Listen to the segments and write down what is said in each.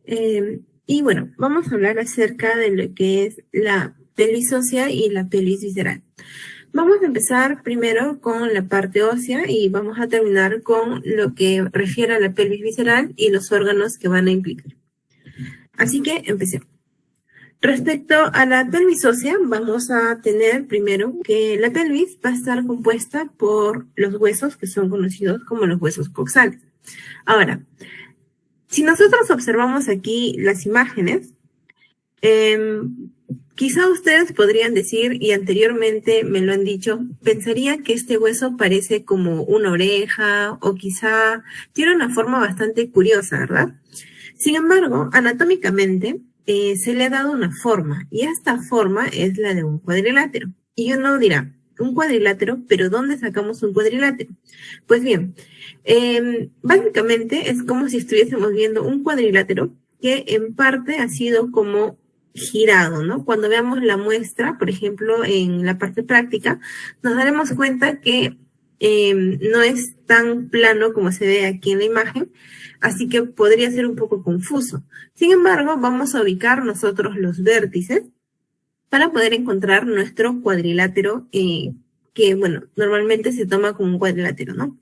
Y bueno, vamos a hablar acerca de lo que es la pelvis ósea y la pelvis visceral. Vamos a empezar primero con la parte ósea y vamos a terminar con lo que refiere a la pelvis visceral y los órganos que van a implicar. Así que empecemos. Respecto a la pelvis ósea, vamos a tener primero que la pelvis va a estar compuesta por los huesos que son conocidos como los huesos coxales. Ahora, si nosotros observamos aquí las imágenes, quizá ustedes podrían decir, y anteriormente me lo han dicho, pensaría que este hueso parece como una oreja o quizá tiene una forma bastante curiosa, ¿verdad? Sin embargo, anatómicamente se le ha dado una forma y esta forma es la de un cuadrilátero. Y uno dirá, un cuadrilátero, pero ¿dónde sacamos un cuadrilátero? Pues bien, básicamente es como si estuviésemos viendo un cuadrilátero que en parte ha sido como girado, ¿no? Cuando veamos la muestra, por ejemplo, en la parte práctica, nos daremos cuenta que no es tan plano como se ve aquí en la imagen, así que podría ser un poco confuso. Sin embargo, vamos a ubicar nosotros los vértices para poder encontrar nuestro cuadrilátero, que, bueno, normalmente se toma como un cuadrilátero, ¿no?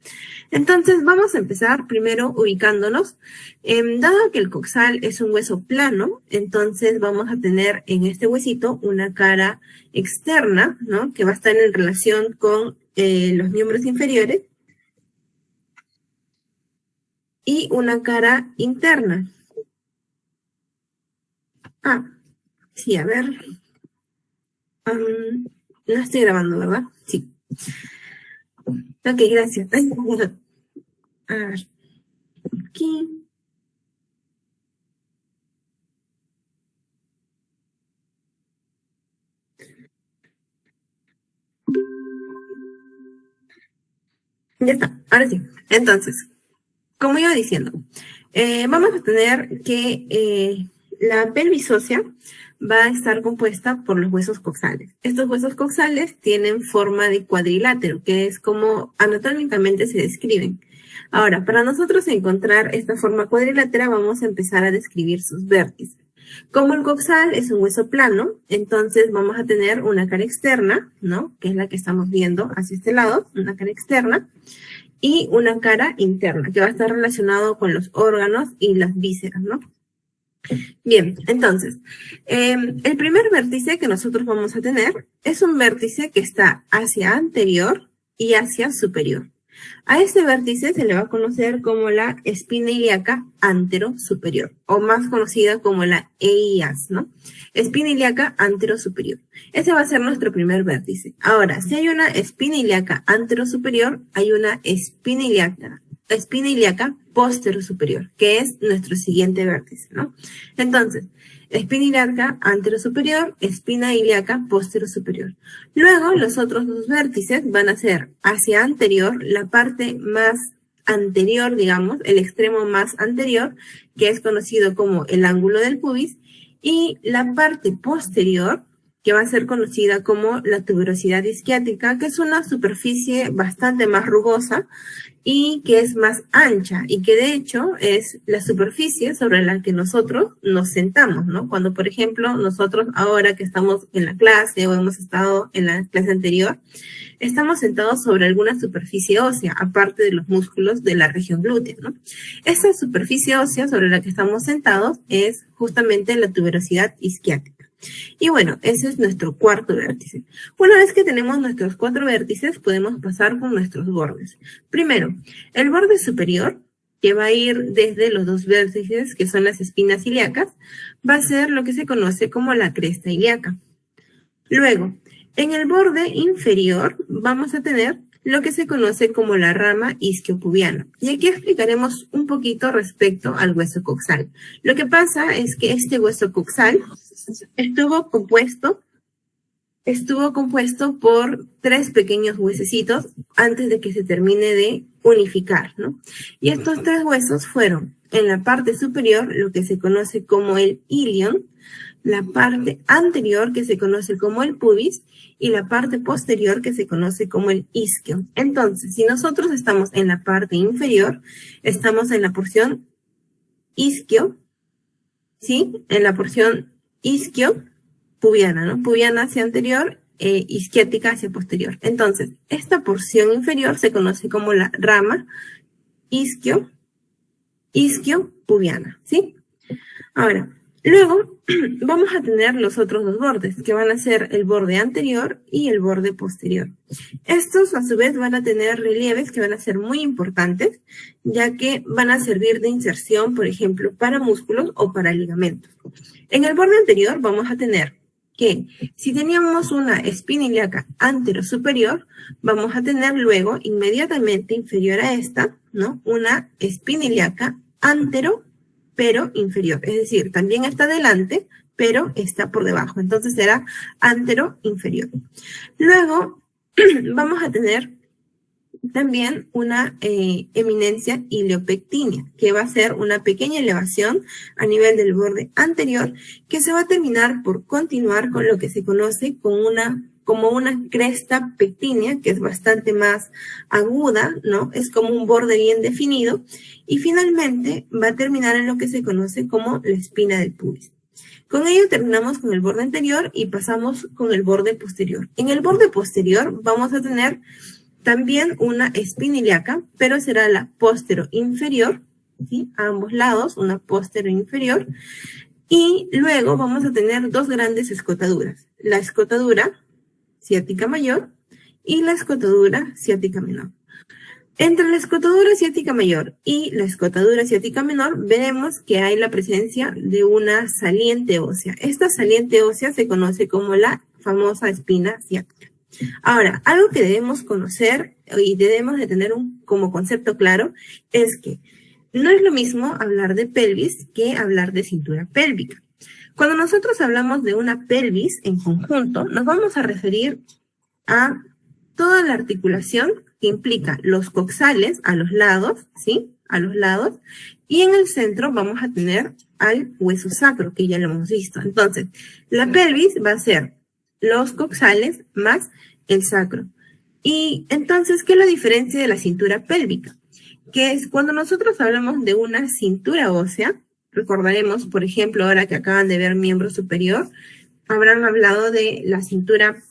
Entonces, vamos a empezar primero ubicándonos. Dado que el coxal es un hueso plano, entonces vamos a tener en este huesito una cara externa, ¿no? Que va a estar en relación con los miembros inferiores y una cara interna. Sí, a ver. No estoy grabando, ¿verdad? Sí. Ok, gracias. A ver. Aquí. Ya está, ahora sí. Entonces, como iba diciendo, vamos a tener que la pelvis ósea va a estar compuesta por los huesos coxales. Estos huesos coxales tienen forma de cuadrilátero, que es como anatómicamente se describen. Ahora, para nosotros encontrar esta forma cuadrilátera, vamos a empezar a describir sus vértices. Como el coxal es un hueso plano, entonces vamos a tener una cara externa, ¿no? Que es la que estamos viendo hacia este lado, una cara externa, y una cara interna, que va a estar relacionado con los órganos y las vísceras, ¿no? Bien, entonces, el primer vértice que nosotros vamos a tener es un vértice que está hacia anterior y hacia superior. A este vértice se le va a conocer como la espina ilíaca antero-superior, o más conocida como la EIAS, ¿no? Espina ilíaca antero-superior. Ese va a ser nuestro primer vértice. Ahora, si hay una espina ilíaca antero-superior, hay una espina ilíaca postero-superior, que es nuestro siguiente vértice, ¿no? Entonces, espina ilíaca antero-superior, espina ilíaca postero-superior. Luego, los otros dos vértices van a ser hacia anterior, la parte más anterior, digamos, el extremo más anterior, que es conocido como el ángulo del pubis, y la parte posterior, que va a ser conocida como la tuberosidad isquiática, que es una superficie bastante más rugosa y que es más ancha y que de hecho es la superficie sobre la que nosotros nos sentamos, ¿no? Cuando, por ejemplo, nosotros ahora que estamos en la clase o hemos estado en la clase anterior, estamos sentados sobre alguna superficie ósea, aparte de los músculos de la región glútea, ¿no? Esa superficie ósea sobre la que estamos sentados es justamente la tuberosidad isquiática. Y bueno, ese es nuestro cuarto vértice. Una vez que tenemos nuestros 4 vértices, podemos pasar con nuestros bordes. Primero, el borde superior, que va a ir desde los 2 vértices, que son las espinas ilíacas, va a ser lo que se conoce como la cresta ilíaca. Luego, en el borde inferior vamos a tener lo que se conoce como la rama isquiopubiana. Y aquí explicaremos un poquito respecto al hueso coxal. Lo que pasa es que este hueso coxal estuvo compuesto por 3 pequeños huesecitos antes de que se termine de unificar, ¿no? Y estos 3 huesos fueron en la parte superior lo que se conoce como el ilion, la parte anterior que se conoce como el pubis y la parte posterior que se conoce como el isquio. Entonces, si nosotros estamos en la parte inferior, estamos en la porción isquio ¿sí? En la porción isquio-pubiana, ¿no? Pubiana hacia anterior, isquiática hacia posterior. Entonces, esta porción inferior se conoce como la rama isquio-pubiana, ¿sí? Ahora, luego vamos a tener los otros dos bordes, que van a ser el borde anterior y el borde posterior. Estos, a su vez, van a tener relieves que van a ser muy importantes, ya que van a servir de inserción, por ejemplo, para músculos o para ligamentos. En el borde anterior vamos a tener que si teníamos una espina ilíaca antero-superior, vamos a tener luego, inmediatamente inferior a esta, ¿no? Una espina ilíaca antero, pero inferior. Es decir, también está delante, pero está por debajo. Entonces será antero-inferior. Luego vamos a tener también una eminencia iliopectínea, que va a ser una pequeña elevación a nivel del borde anterior, que se va a terminar por continuar con lo que se conoce como una cresta pectínea, que es bastante más aguda, ¿no? Es como un borde bien definido, y finalmente va a terminar en lo que se conoce como la espina del pubis. Con ello terminamos con el borde anterior y pasamos con el borde posterior. En el borde posterior vamos a tener también una espina ilíaca, pero será la póstero inferior, ¿sí? A ambos lados, una póstero inferior. Y luego vamos a tener dos grandes escotaduras, la escotadura ciática mayor y la escotadura ciática menor. Entre la escotadura ciática mayor y la escotadura ciática menor veremos que hay la presencia de una saliente ósea. Esta saliente ósea se conoce como la famosa espina ciática. Ahora, algo que debemos conocer y debemos de tener como concepto claro es que no es lo mismo hablar de pelvis que hablar de cintura pélvica. Cuando nosotros hablamos de una pelvis en conjunto, nos vamos a referir a toda la articulación que implica los coxales a los lados, ¿sí? A los lados. Y en el centro vamos a tener al hueso sacro, que ya lo hemos visto. Entonces, la pelvis va a ser los coxales más el sacro. Y entonces, ¿qué es la diferencia de la cintura pélvica? Que es cuando nosotros hablamos de una cintura ósea, recordaremos, por ejemplo, ahora que acaban de ver miembro superior, habrán hablado de la cintura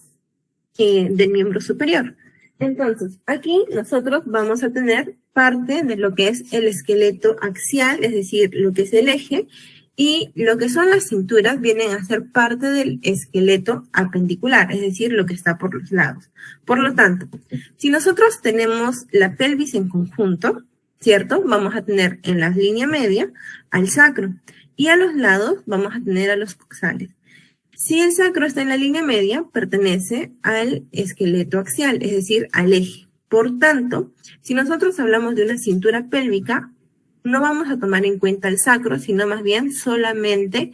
del miembro superior. Entonces, aquí nosotros vamos a tener parte de lo que es el esqueleto axial, es decir, lo que es el eje, y lo que son las cinturas vienen a ser parte del esqueleto apendicular, es decir, lo que está por los lados. Por lo tanto, si nosotros tenemos la pelvis en conjunto, ¿cierto? Vamos a tener en la línea media al sacro y a los lados vamos a tener a los coxales. Si el sacro está en la línea media, pertenece al esqueleto axial, es decir, al eje. Por tanto, si nosotros hablamos de una cintura pélvica, no vamos a tomar en cuenta el sacro, sino más bien solamente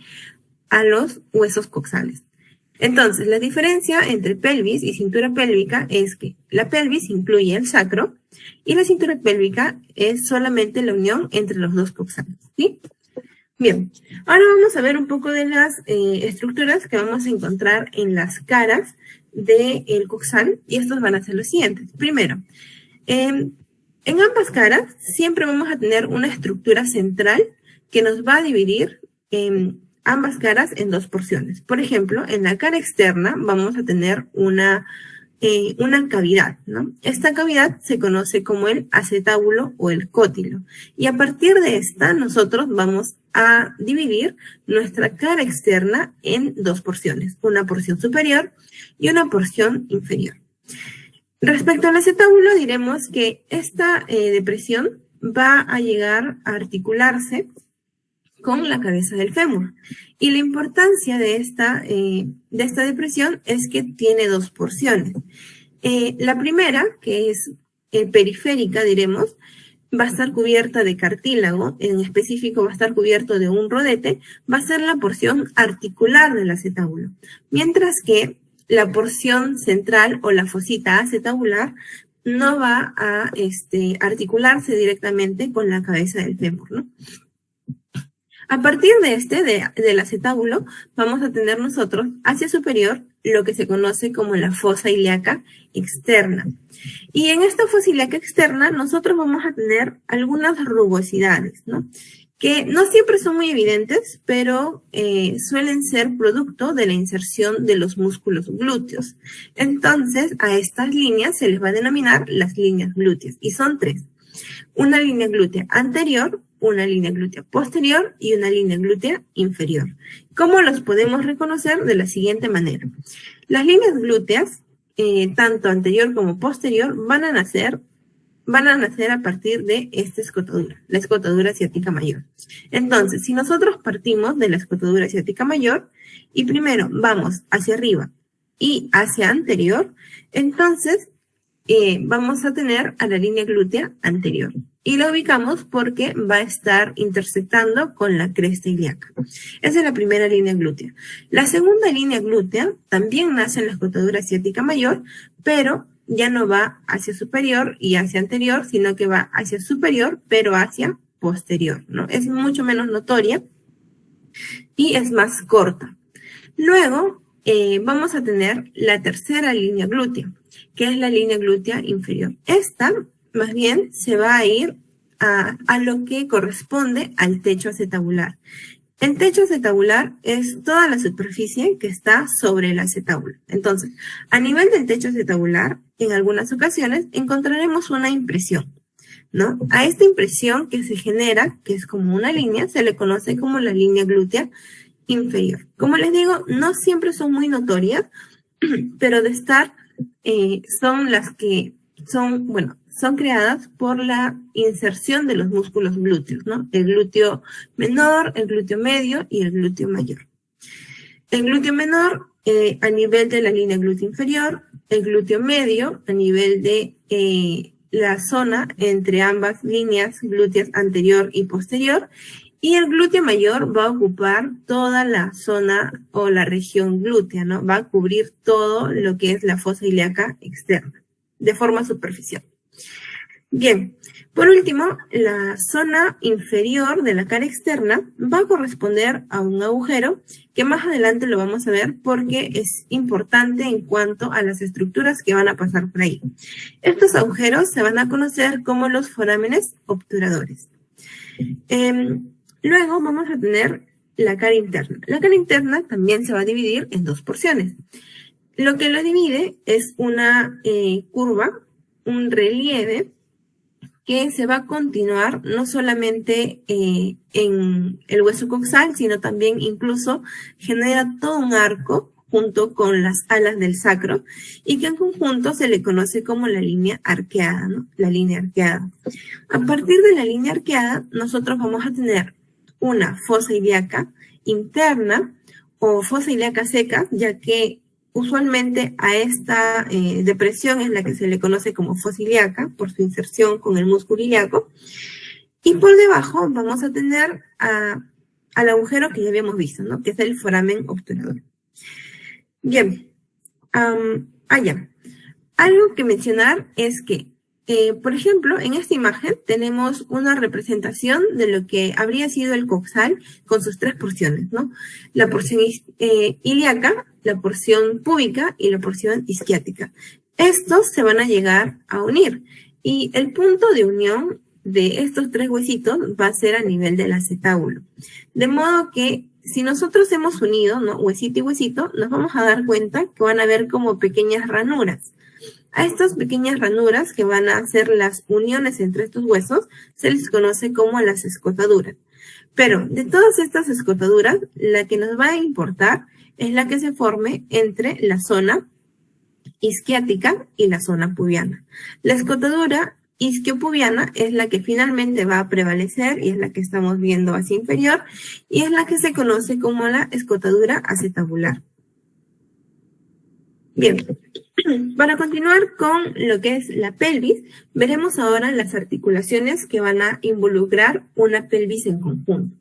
a los huesos coxales. Entonces, la diferencia entre pelvis y cintura pélvica es que la pelvis incluye el sacro y la cintura pélvica es solamente la unión entre los dos coxales, ¿sí? Bien, ahora vamos a ver un poco de las estructuras que vamos a encontrar en las caras del coxal, y estos van a ser los siguientes. Primero, en ambas caras siempre vamos a tener una estructura central que nos va a dividir ambas caras en dos porciones. Por ejemplo, en la cara externa vamos a tener una cavidad, ¿no? Esta cavidad se conoce como el acetábulo o el cótilo. Y a partir de esta, nosotros vamos a dividir nuestra cara externa en dos porciones, una porción superior y una porción inferior. Respecto al acetábulo, diremos que esta depresión va a llegar a articularse con la cabeza del fémur. Y la importancia de esta depresión es que tiene dos porciones. La primera, que es periférica, diremos, va a estar cubierta de cartílago, en específico va a estar cubierto de un rodete, va a ser la porción articular del acetábulo. Mientras que la porción central o la fosita acetabular no va a articularse directamente con la cabeza del fémur, ¿no? A partir de del acetábulo, vamos a tener nosotros hacia superior lo que se conoce como la fosa ilíaca externa. Y en esta fosa ilíaca externa, nosotros vamos a tener algunas rugosidades, ¿no? que no siempre son muy evidentes, pero suelen ser producto de la inserción de los músculos glúteos. Entonces, a estas líneas se les va a denominar las líneas glúteas, y son tres. Una línea glútea anterior, una línea glútea posterior y una línea glútea inferior. ¿Cómo los podemos reconocer? De la siguiente manera. Las líneas glúteas, tanto anterior como posterior, van a nacer a partir de esta escotadura, la escotadura ciática mayor. Entonces, si nosotros partimos de la escotadura ciática mayor y primero vamos hacia arriba y hacia anterior, entonces vamos a tener a la línea glútea anterior. Y la ubicamos porque va a estar intersectando con la cresta ilíaca. Esa es la primera línea glútea. La segunda línea glútea también nace en la escotadura ciática mayor, pero ya no va hacia superior y hacia anterior, sino que va hacia superior, pero hacia posterior, ¿no? Es mucho menos notoria y es más corta. Luego vamos a tener la tercera línea glútea, que es la línea glútea inferior. Esta, más bien, se va a ir a lo que corresponde al techo acetabular. El techo acetabular es toda la superficie que está sobre el acetábulo. Entonces, a nivel del techo acetabular, en algunas ocasiones encontraremos una impresión, ¿no? A esta impresión que se genera, que es como una línea, se le conoce como la línea glútea inferior. Como les digo, no siempre son muy notorias, pero de estar son las que son creadas por la inserción de los músculos glúteos, ¿no? El glúteo menor, el glúteo medio y el glúteo mayor. El glúteo menor a nivel de la línea glútea inferior, el glúteo medio a nivel de la zona entre ambas líneas glúteas anterior y posterior, y el glúteo mayor va a ocupar toda la zona o la región glútea, ¿no? Va a cubrir todo lo que es la fosa ilíaca externa, de forma superficial. Bien, por último, la zona inferior de la cara externa va a corresponder a un agujero que más adelante lo vamos a ver porque es importante en cuanto a las estructuras que van a pasar por ahí. Estos agujeros se van a conocer como los forámenes obturadores. Luego vamos a tener la cara interna. La cara interna también se va a dividir en dos porciones. Lo que lo divide es una curva, un relieve, que se va a continuar no solamente en el hueso coxal, sino también incluso genera todo un arco junto con las alas del sacro y que en conjunto se le conoce como la línea arqueada, ¿no? La línea arqueada. A partir de la línea arqueada, nosotros vamos a tener una fosa ilíaca interna o fosa ilíaca seca, ya que usualmente a esta depresión es la que se le conoce como fosa ilíaca por su inserción con el músculo ilíaco. Y por debajo vamos a tener al agujero que ya habíamos visto, ¿no? Que es el foramen obturador. Bien. Algo que mencionar es que, por ejemplo, en esta imagen tenemos una representación de lo que habría sido el coxal con sus tres porciones, ¿no? La porción ilíaca, la porción púbica y la porción isquiática. Estos se van a llegar a unir y el punto de unión de estos tres huesitos va a ser a nivel del acetábulo. De modo que si nosotros hemos unido, ¿no? Huesito y huesito, nos vamos a dar cuenta que van a haber como pequeñas ranuras. A estas pequeñas ranuras que van a hacer las uniones entre estos huesos se les conoce como las escotaduras. Pero de todas estas escotaduras, la que nos va a importar es la que se forme entre la zona isquiática y la zona pubiana. La escotadura isquiopubiana es la que finalmente va a prevalecer y es la que estamos viendo hacia inferior y es la que se conoce como la escotadura acetabular. Bien, para continuar con lo que es la pelvis, veremos ahora las articulaciones que van a involucrar una pelvis en conjunto.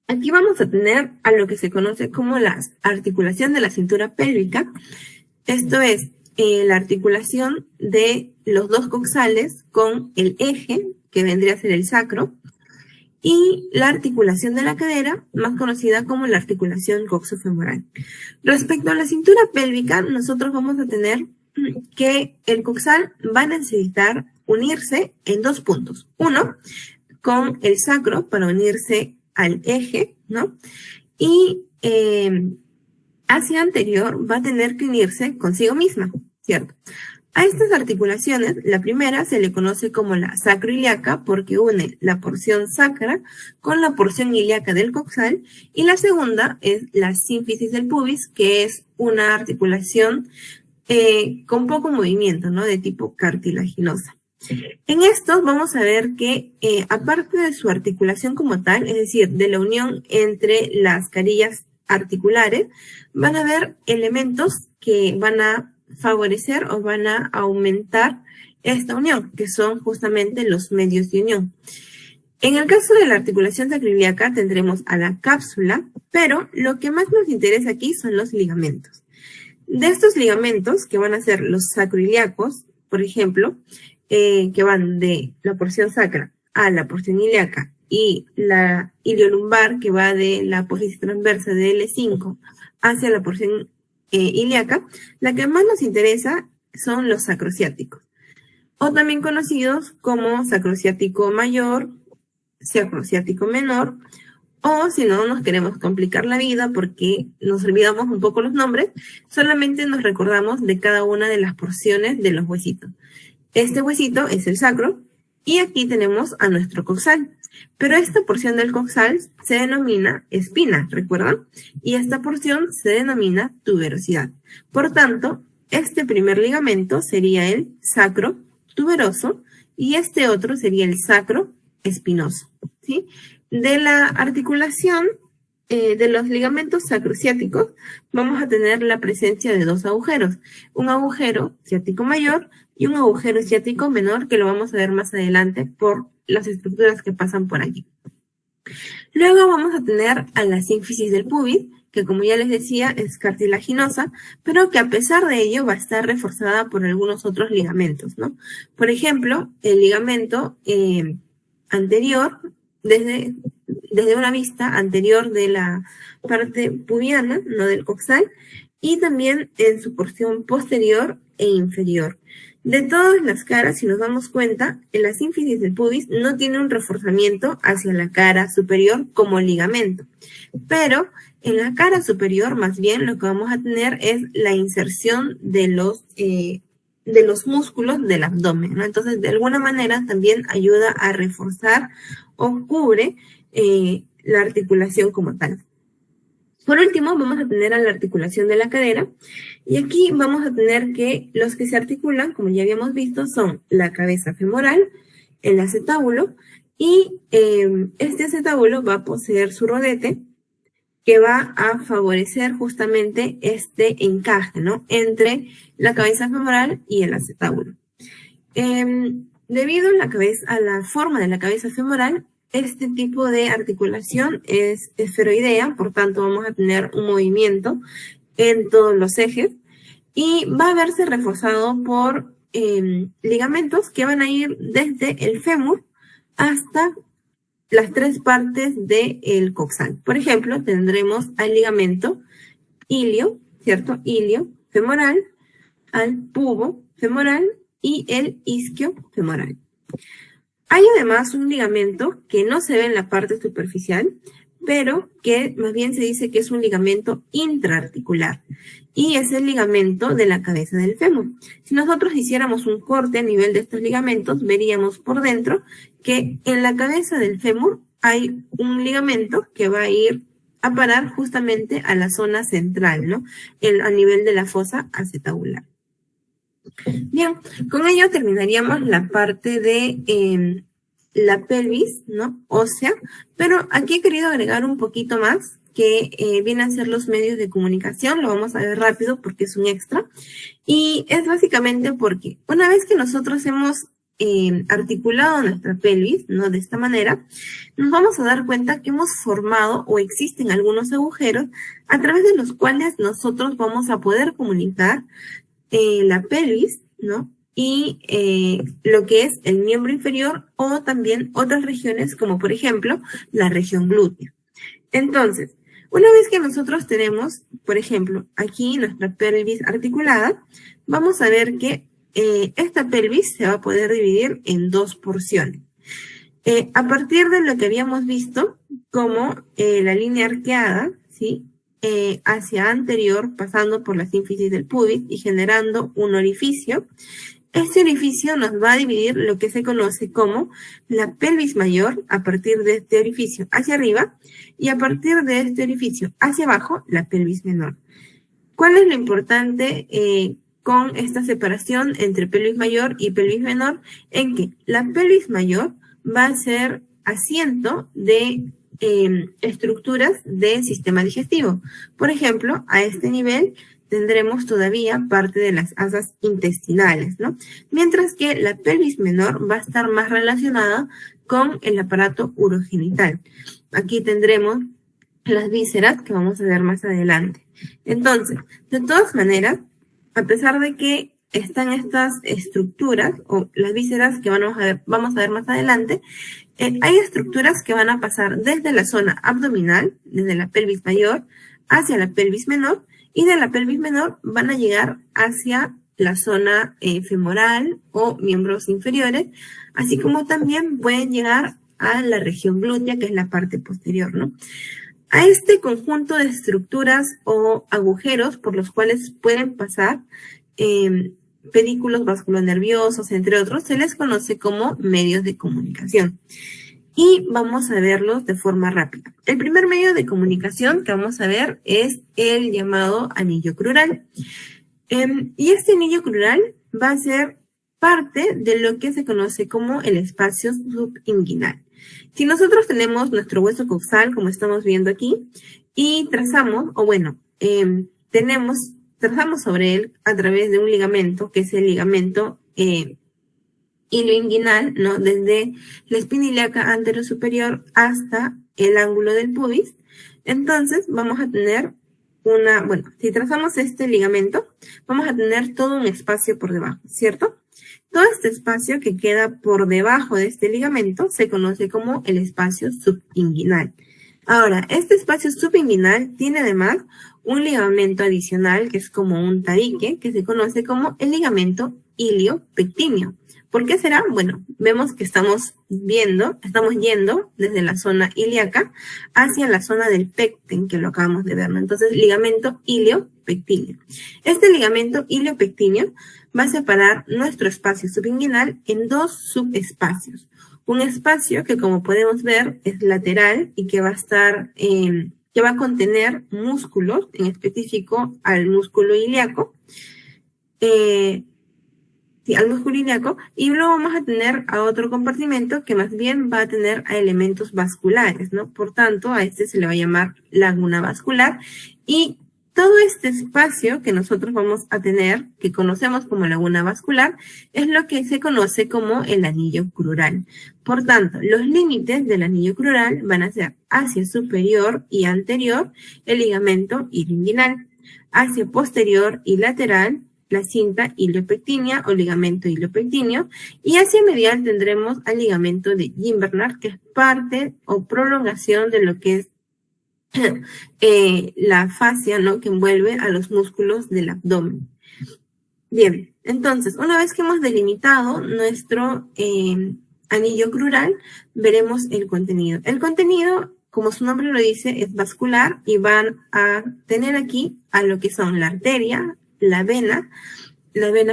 Aquí vamos a tener a lo que se conoce como la articulación de la cintura pélvica. Esto es la articulación de los dos coxales con el eje, que vendría a ser el sacro, y la articulación de la cadera, más conocida como la articulación coxofemoral. Respecto a la cintura pélvica, nosotros vamos a tener que el coxal va a necesitar unirse en dos puntos. Uno, con el sacro para unirse al eje, ¿no? Y hacia anterior va a tener que unirse consigo misma, ¿cierto? A estas articulaciones, la primera se le conoce como la sacroiliaca porque une la porción sacra con la porción ilíaca del coxal, y la segunda es la sínfisis del pubis, que es una articulación con poco movimiento, ¿no? De tipo cartilaginosa. En estos vamos a ver que aparte de su articulación como tal, es decir, de la unión entre las carillas articulares, van a haber elementos que van a favorecer o van a aumentar esta unión, que son justamente los medios de unión. En el caso de la articulación sacroiliaca tendremos a la cápsula, pero lo que más nos interesa aquí son los ligamentos. De estos ligamentos, que van a ser los sacroiliacos, por ejemplo, que van de la porción sacra a la porción ilíaca, y la iliolumbar, que va de la apófisis transversa de L5 hacia la porción ilíaca, la que más nos interesa son los sacrociáticos, o también conocidos como sacrociático mayor, sacrociático menor, o si no nos queremos complicar la vida porque nos olvidamos un poco los nombres, solamente nos recordamos de cada una de las porciones de los huesitos. Este huesito es el sacro, y aquí tenemos a nuestro coxal. Pero esta porción del coxal se denomina espina, ¿recuerdan? Y esta porción se denomina tuberosidad. Por tanto, este primer ligamento sería el sacro tuberoso y este otro sería el sacro espinoso, ¿sí? De la articulación de los ligamentos sacrociáticos vamos a tener la presencia de dos agujeros, un agujero ciático mayor y un agujero ciático menor, que lo vamos a ver más adelante por las estructuras que pasan por allí. Luego vamos a tener a la sínfisis del pubis, que como ya les decía es cartilaginosa, pero que a pesar de ello va a estar reforzada por algunos otros ligamentos, ¿no? Por ejemplo, el ligamento anterior, desde una vista anterior de la parte pubiana, no del coxal, y también en su porción posterior e inferior. De todas las caras, si nos damos cuenta, en la sínfisis del pubis no tiene un reforzamiento hacia la cara superior como ligamento, pero en la cara superior más bien lo que vamos a tener es la inserción de los músculos del abdomen, ¿no? Entonces, de alguna manera también ayuda a reforzar o cubre la articulación como tal. Por último, vamos a tener a la articulación de la cadera, y aquí vamos a tener que los que se articulan, como ya habíamos visto, son la cabeza femoral, el acetábulo, y este acetábulo va a poseer su rodete, que va a favorecer justamente este encaje, ¿no? Entre la cabeza femoral y el acetábulo. Debido a la forma de la cabeza femoral, este tipo de articulación es esferoidea, por tanto vamos a tener un movimiento en todos los ejes y va a verse reforzado por ligamentos que van a ir desde el fémur hasta las tres partes del coxal. Por ejemplo, tendremos al ligamento ilio, ¿cierto? Ilio femoral, al pubo femoral y el isquio femoral. Hay además un ligamento que no se ve en la parte superficial, pero que más bien se dice que es un ligamento intraarticular, y es el ligamento de la cabeza del fémur. Si nosotros hiciéramos un corte a nivel de estos ligamentos, veríamos por dentro que en la cabeza del fémur hay un ligamento que va a ir a parar justamente a la zona central, ¿no? A nivel de la fosa acetabular. Bien, con ello terminaríamos la parte de la pelvis, ¿no? Ósea, pero aquí he querido agregar un poquito más, que viene a ser los medios de comunicación. Lo vamos a ver rápido porque es un extra, y es básicamente porque una vez que nosotros hemos articulado nuestra pelvis, ¿no? De esta manera, nos vamos a dar cuenta que hemos formado o existen algunos agujeros a través de los cuales nosotros vamos a poder comunicar la pelvis, ¿no? Y lo que es el miembro inferior, o también otras regiones como por ejemplo la región glútea. Entonces, una vez que nosotros tenemos, por ejemplo, aquí nuestra pelvis articulada, vamos a ver que esta pelvis se va a poder dividir en dos porciones. A partir de lo que habíamos visto, como la línea arqueada, ¿sí? Hacia anterior, pasando por la sínfisis del pubis y generando un orificio. Este orificio nos va a dividir lo que se conoce como la pelvis mayor a partir de este orificio hacia arriba y a partir de este orificio hacia abajo, la pelvis menor. ¿Cuál es lo importante con esta separación entre pelvis mayor y pelvis menor? En que la pelvis mayor va a ser asiento de estructuras del sistema digestivo. Por ejemplo, a este nivel tendremos todavía parte de las asas intestinales, ¿no? Mientras que la pelvis menor va a estar más relacionada con el aparato urogenital. Aquí tendremos las vísceras que vamos a ver más adelante. Entonces, de todas maneras, a pesar de que están estas estructuras o las vísceras que vamos a ver más adelante, hay estructuras que van a pasar desde la zona abdominal, desde la pelvis mayor, hacia la pelvis menor, y de la pelvis menor van a llegar hacia la zona femoral o miembros inferiores, así como también pueden llegar a la región glútea, que es la parte posterior, ¿no? A este conjunto de estructuras o agujeros por los cuales pueden pasar pedículos vasculonerviosos, entre otros, se les conoce como medios de comunicación. Y vamos a verlos de forma rápida. El primer medio de comunicación que vamos a ver es el llamado anillo crural. Y este anillo crural va a ser parte de lo que se conoce como el espacio subinguinal. Si nosotros tenemos nuestro hueso coxal, como estamos viendo aquí, y trazamos, o bueno, trazamos sobre él a través de un ligamento, que es el ligamento ilioinguinal, ¿no? Desde la espina ilíaca anterior superior hasta el ángulo del pubis. Entonces vamos a tener si trazamos este ligamento, vamos a tener todo un espacio por debajo, ¿cierto? Todo este espacio que queda por debajo de este ligamento se conoce como el espacio subinguinal. Ahora, este espacio subinguinal tiene además un ligamento adicional que es como un tabique, que se conoce como el ligamento iliopectíneo. ¿Por qué será? Bueno, vemos que estamos yendo desde la zona ilíaca hacia la zona del pecten, que lo acabamos de ver, ¿no? Entonces, ligamento iliopectíneo. Este ligamento iliopectíneo va a separar nuestro espacio subinguinal en dos subespacios. Un espacio que, como podemos ver, es lateral y que va a estar, que va a contener músculos, en específico al músculo ilíaco, al músculo ilíaco, y luego vamos a tener a otro compartimento que más bien va a tener a elementos vasculares, ¿no? Por tanto, a este se le va a llamar laguna vascular, y todo este espacio que nosotros vamos a tener, que conocemos como laguna vascular, es lo que se conoce como el anillo crural. Por tanto, los límites del anillo crural van a ser hacia superior y anterior el ligamento ilioinguinal, hacia posterior y lateral la cinta iliopectínea o ligamento iliopectíneo, y hacia medial tendremos al ligamento de Gimbernard, que es parte o prolongación de lo que es la fascia, ¿no? Que envuelve a los músculos del abdomen. Bien, entonces, una vez que hemos delimitado nuestro anillo crural, veremos el contenido. El contenido, como su nombre lo dice, es vascular y van a tener aquí a lo que son la arteria, la vena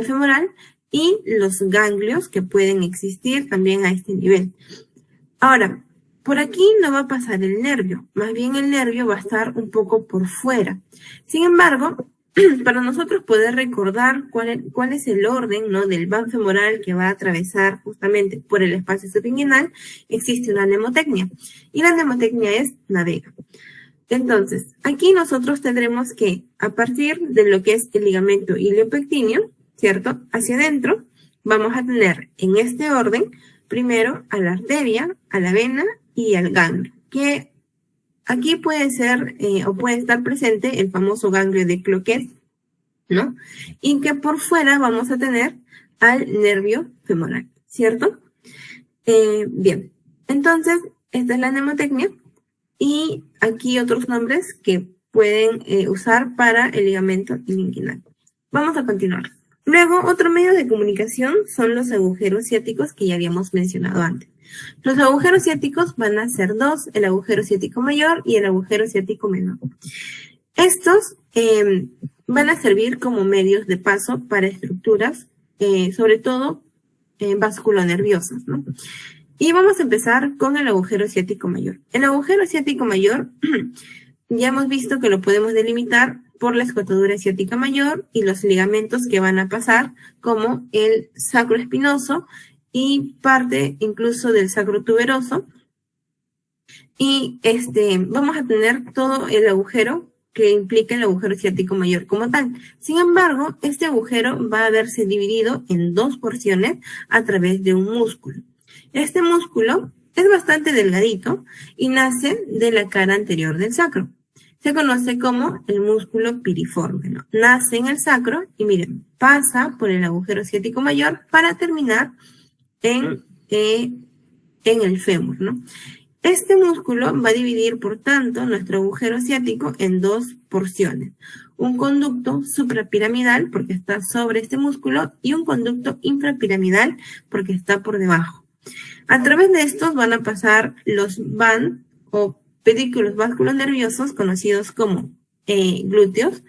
femoral y los ganglios que pueden existir también a este nivel. Ahora, por aquí no va a pasar el nervio, más bien el nervio va a estar un poco por fuera. Sin embargo, para nosotros poder recordar cuál es el orden, ¿no? Del van femoral que va a atravesar justamente por el espacio subinguinal, existe una mnemotecnia. Y la mnemotecnia es navega. Entonces, aquí nosotros tendremos que, a partir de lo que es el ligamento iliopectíneo, ¿cierto? Hacia adentro, vamos a tener en este orden, primero a la arteria, a la vena y al ganglio, que aquí puede ser o puede estar presente el famoso ganglio de Cloquet, ¿no? Y que por fuera vamos a tener al nervio femoral, ¿cierto? Bien, entonces, esta es la mnemotecnia. Y aquí otros nombres que pueden usar para el ligamento ilioinguinal. Vamos a continuar. Luego, otro medio de comunicación son los agujeros ciáticos que ya habíamos mencionado antes. Los agujeros ciáticos van a ser dos, el agujero ciático mayor y el agujero ciático menor. Estos van a servir como medios de paso para estructuras, sobre todo vasculonerviosas, ¿no? Y vamos a empezar con el agujero ciático mayor. El agujero ciático mayor, ya hemos visto que lo podemos delimitar por la escotadura ciática mayor y los ligamentos que van a pasar, como el sacroespinoso y parte incluso del sacrotuberoso. Y vamos a tener todo el agujero que implica el agujero ciático mayor como tal. Sin embargo, este agujero va a verse dividido en dos porciones a través de un músculo. Este músculo es bastante delgadito y nace de la cara anterior del sacro. Se conoce como el músculo piriforme, ¿no? Nace en el sacro y miren, pasa por el agujero ciático mayor para terminar en el fémur, ¿no? Este músculo va a dividir, por tanto, nuestro agujero ciático en dos porciones. Un conducto suprapiramidal, porque está sobre este músculo, y un conducto infrapiramidal, porque está por debajo. A través de estos van a pasar los van o pedículos vasculonerviosos, conocidos como glúteos.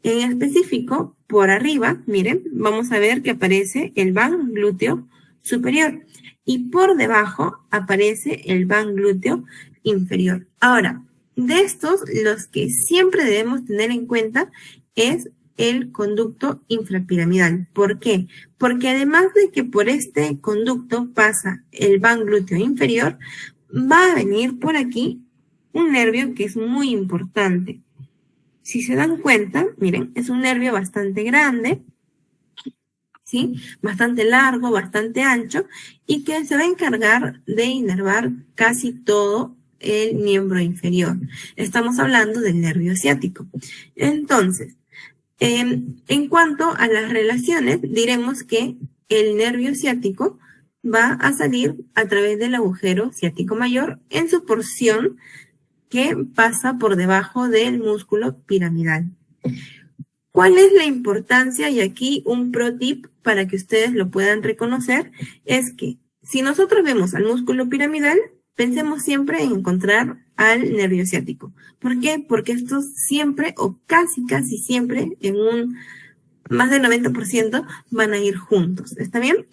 En específico, por arriba, miren, vamos a ver que aparece el van glúteo superior. Y por debajo aparece el van glúteo inferior. Ahora, de estos, los que siempre debemos tener en cuenta es el conducto infrapiramidal. ¿Por qué? Porque además de que por este conducto pasa el van glúteo inferior, va a venir por aquí un nervio que es muy importante. Si se dan cuenta, miren, es un nervio bastante grande, ¿sí? Bastante largo, bastante ancho, y que se va a encargar de inervar casi todo el miembro inferior. Estamos hablando del nervio ciático. Entonces, en cuanto a las relaciones, diremos que el nervio ciático va a salir a través del agujero ciático mayor en su porción que pasa por debajo del músculo piramidal. ¿Cuál es la importancia? Y aquí un pro tip para que ustedes lo puedan reconocer es que si nosotros vemos al músculo piramidal, pensemos siempre en encontrar al nervio ciático. ¿Por qué? Porque estos siempre o casi siempre en un más del 90% van a ir juntos. ¿Está bien?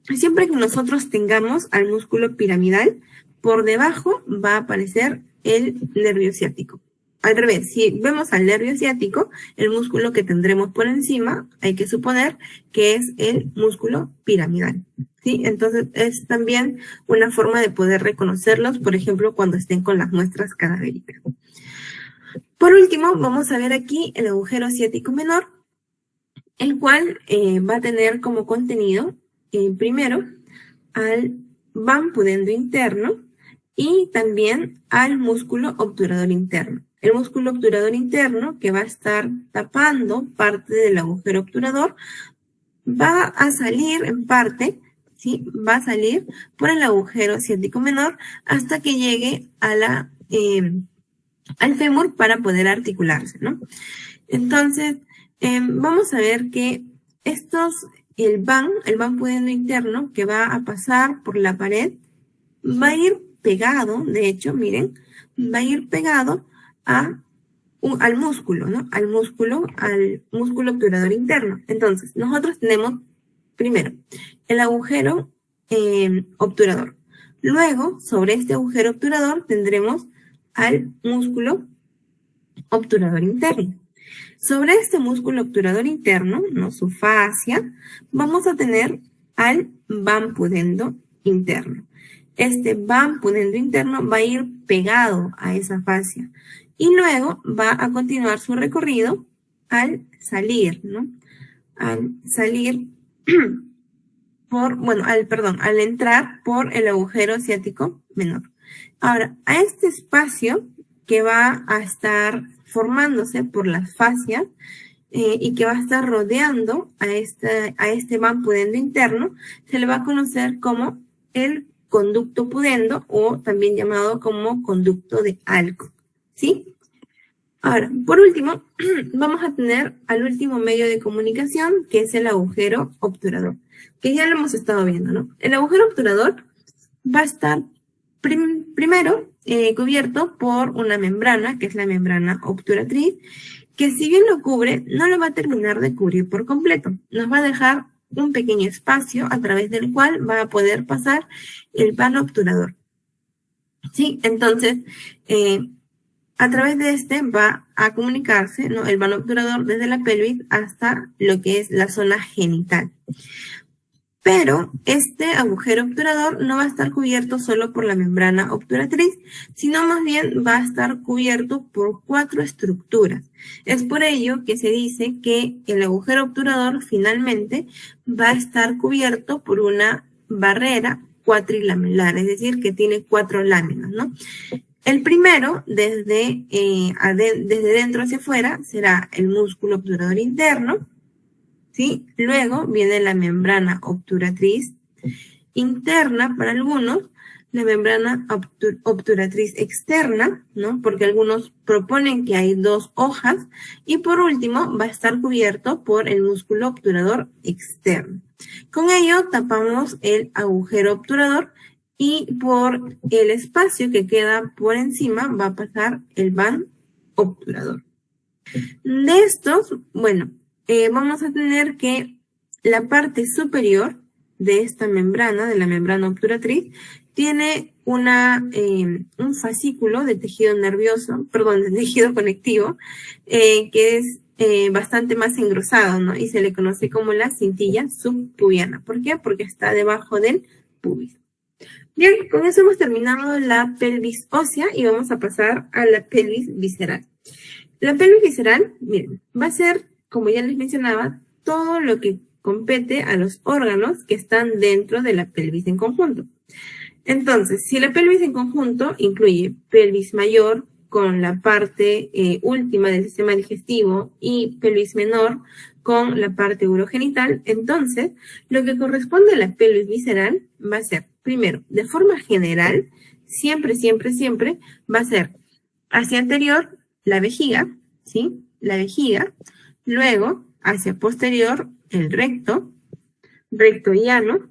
Siempre que nosotros tengamos al músculo piramidal, por debajo va a aparecer el nervio ciático. Al revés, si vemos al nervio ciático, el músculo que tendremos por encima, hay que suponer que es el músculo piramidal, ¿sí? Entonces, es también una forma de poder reconocerlos, por ejemplo, cuando estén con las muestras cadavéricas. Por último, vamos a ver aquí el agujero ciático menor, el cual va a tener como contenido, primero, al van pudendo interno y también al músculo obturador interno. El músculo obturador interno, que va a estar tapando parte del agujero obturador, va a salir en parte, ¿sí? Va a salir por el agujero ciático menor hasta que llegue a al fémur para poder articularse, ¿no? Entonces, vamos a ver que el van pudendo interno, que va a pasar por la pared, va a ir pegado, de hecho, miren, va a ir pegado al músculo, ¿no? Al músculo obturador interno. Entonces, nosotros tenemos primero el agujero obturador. Luego, sobre este agujero obturador, tendremos al músculo obturador interno. Sobre este músculo obturador interno, ¿no? Su fascia, vamos a tener al van pudendo interno. Este van pudendo interno va a ir pegado a esa fascia. Y luego va a continuar su recorrido al salir, ¿no? Al salir al entrar por el agujero ciático menor. Ahora, a este espacio que va a estar formándose por las fascias y que va a estar rodeando a este van pudendo interno, se le va a conocer como el conducto pudendo o también llamado como conducto de Alcock, ¿sí? Ahora, por último, vamos a tener al último medio de comunicación, que es el agujero obturador, que ya lo hemos estado viendo, ¿no? El agujero obturador va a estar primero cubierto por una membrana, que es la membrana obturatriz, que si bien lo cubre, no lo va a terminar de cubrir por completo. Nos va a dejar un pequeño espacio a través del cual va a poder pasar el vano obturador. ¿Sí? Entonces, a través de este va a comunicarse, ¿no?, el vano obturador desde la pelvis hasta lo que es la zona genital. Pero este agujero obturador no va a estar cubierto solo por la membrana obturatriz, sino más bien va a estar cubierto por 4 estructuras. Es por ello que se dice que el agujero obturador finalmente va a estar cubierto por una barrera cuatrilamelar, es decir, que tiene 4 láminas, ¿no? El primero, desde dentro hacia afuera, será el músculo obturador interno, ¿sí? Luego viene la membrana obturatriz interna para algunos, la membrana obturatriz externa, ¿no? Porque algunos proponen que hay 2 hojas. Y por último, va a estar cubierto por el músculo obturador externo. Con ello tapamos el agujero obturador y por el espacio que queda por encima va a pasar el van obturador. De estos, bueno, vamos a tener que la parte superior de esta membrana, de la membrana obturatriz, tiene un fascículo de tejido nervioso, perdón, de tejido conectivo, que es bastante más engrosado, ¿no? Y se le conoce como la cintilla subpubiana. ¿Por qué? Porque está debajo del pubis. Bien, con eso hemos terminado la pelvis ósea y vamos a pasar a la pelvis visceral. La pelvis visceral, miren, va a ser, como ya les mencionaba, todo lo que compete a los órganos que están dentro de la pelvis en conjunto. Entonces, si la pelvis en conjunto incluye pelvis mayor con la parte última del sistema digestivo y pelvis menor con la parte urogenital, entonces lo que corresponde a la pelvis visceral va a ser, primero, de forma general, siempre va a ser hacia anterior la vejiga, ¿sí? La vejiga, luego hacia posterior el recto y ano,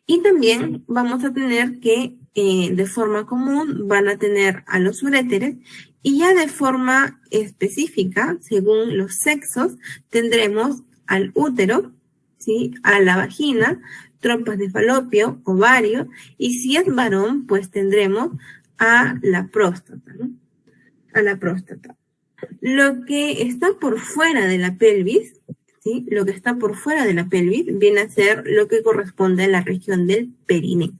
y también vamos a tener que de forma común van a tener a los uréteres y ya de forma específica, según los sexos, tendremos al útero, ¿sí?, a la vagina, trompas de falopio, ovario, y si es varón, pues tendremos a la próstata, ¿no? A la próstata. Lo que está por fuera de la pelvis, ¿sí?, lo que está por fuera de la pelvis viene a ser lo que corresponde a la región del perineo,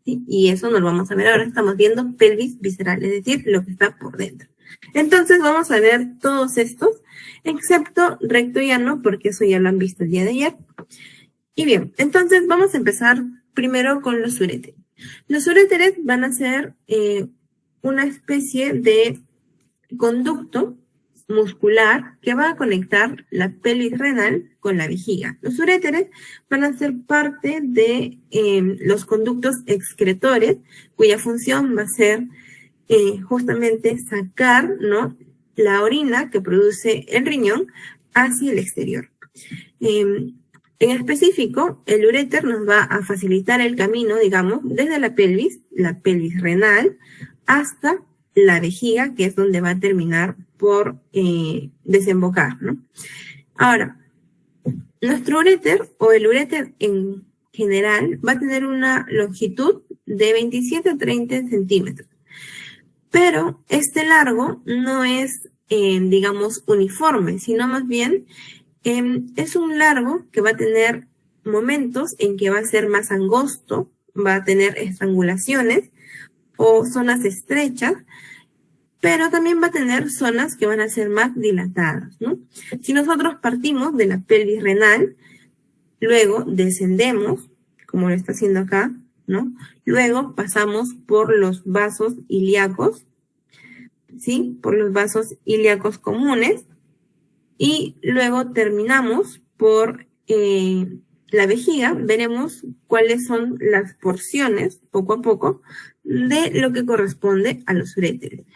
¿sí? Y eso no lo vamos a ver ahora, estamos viendo pelvis visceral, es decir, lo que está por dentro. Entonces vamos a ver todos estos, excepto recto y ano, porque eso ya lo han visto el día de ayer. Y bien, entonces vamos a empezar primero con los uréteres. Los uréteres van a ser una especie de conducto muscular que va a conectar la pelvis renal con la vejiga. Los uréteres van a ser parte de los conductos excretores, cuya función va a ser justamente sacar, ¿no?, la orina que produce el riñón hacia el exterior. En específico, el uréter nos va a facilitar el camino, digamos, desde la pelvis renal, hasta la vejiga, que es donde va a terminar por desembocar, ¿no? Ahora, nuestro uréter, o el uréter en general, va a tener una longitud de 27 a 30 centímetros. Pero este largo no es, digamos, uniforme, sino más bien es un largo que va a tener momentos en que va a ser más angosto, va a tener estrangulaciones o zonas estrechas, pero también va a tener zonas que van a ser más dilatadas, ¿no? Si nosotros partimos de la pelvis renal, luego descendemos, como lo está haciendo acá, ¿no? Luego pasamos por los vasos ilíacos, ¿sí?, por los vasos ilíacos comunes, y luego terminamos por la vejiga. Veremos cuáles son las porciones, poco a poco, de lo que corresponde a los uréteres.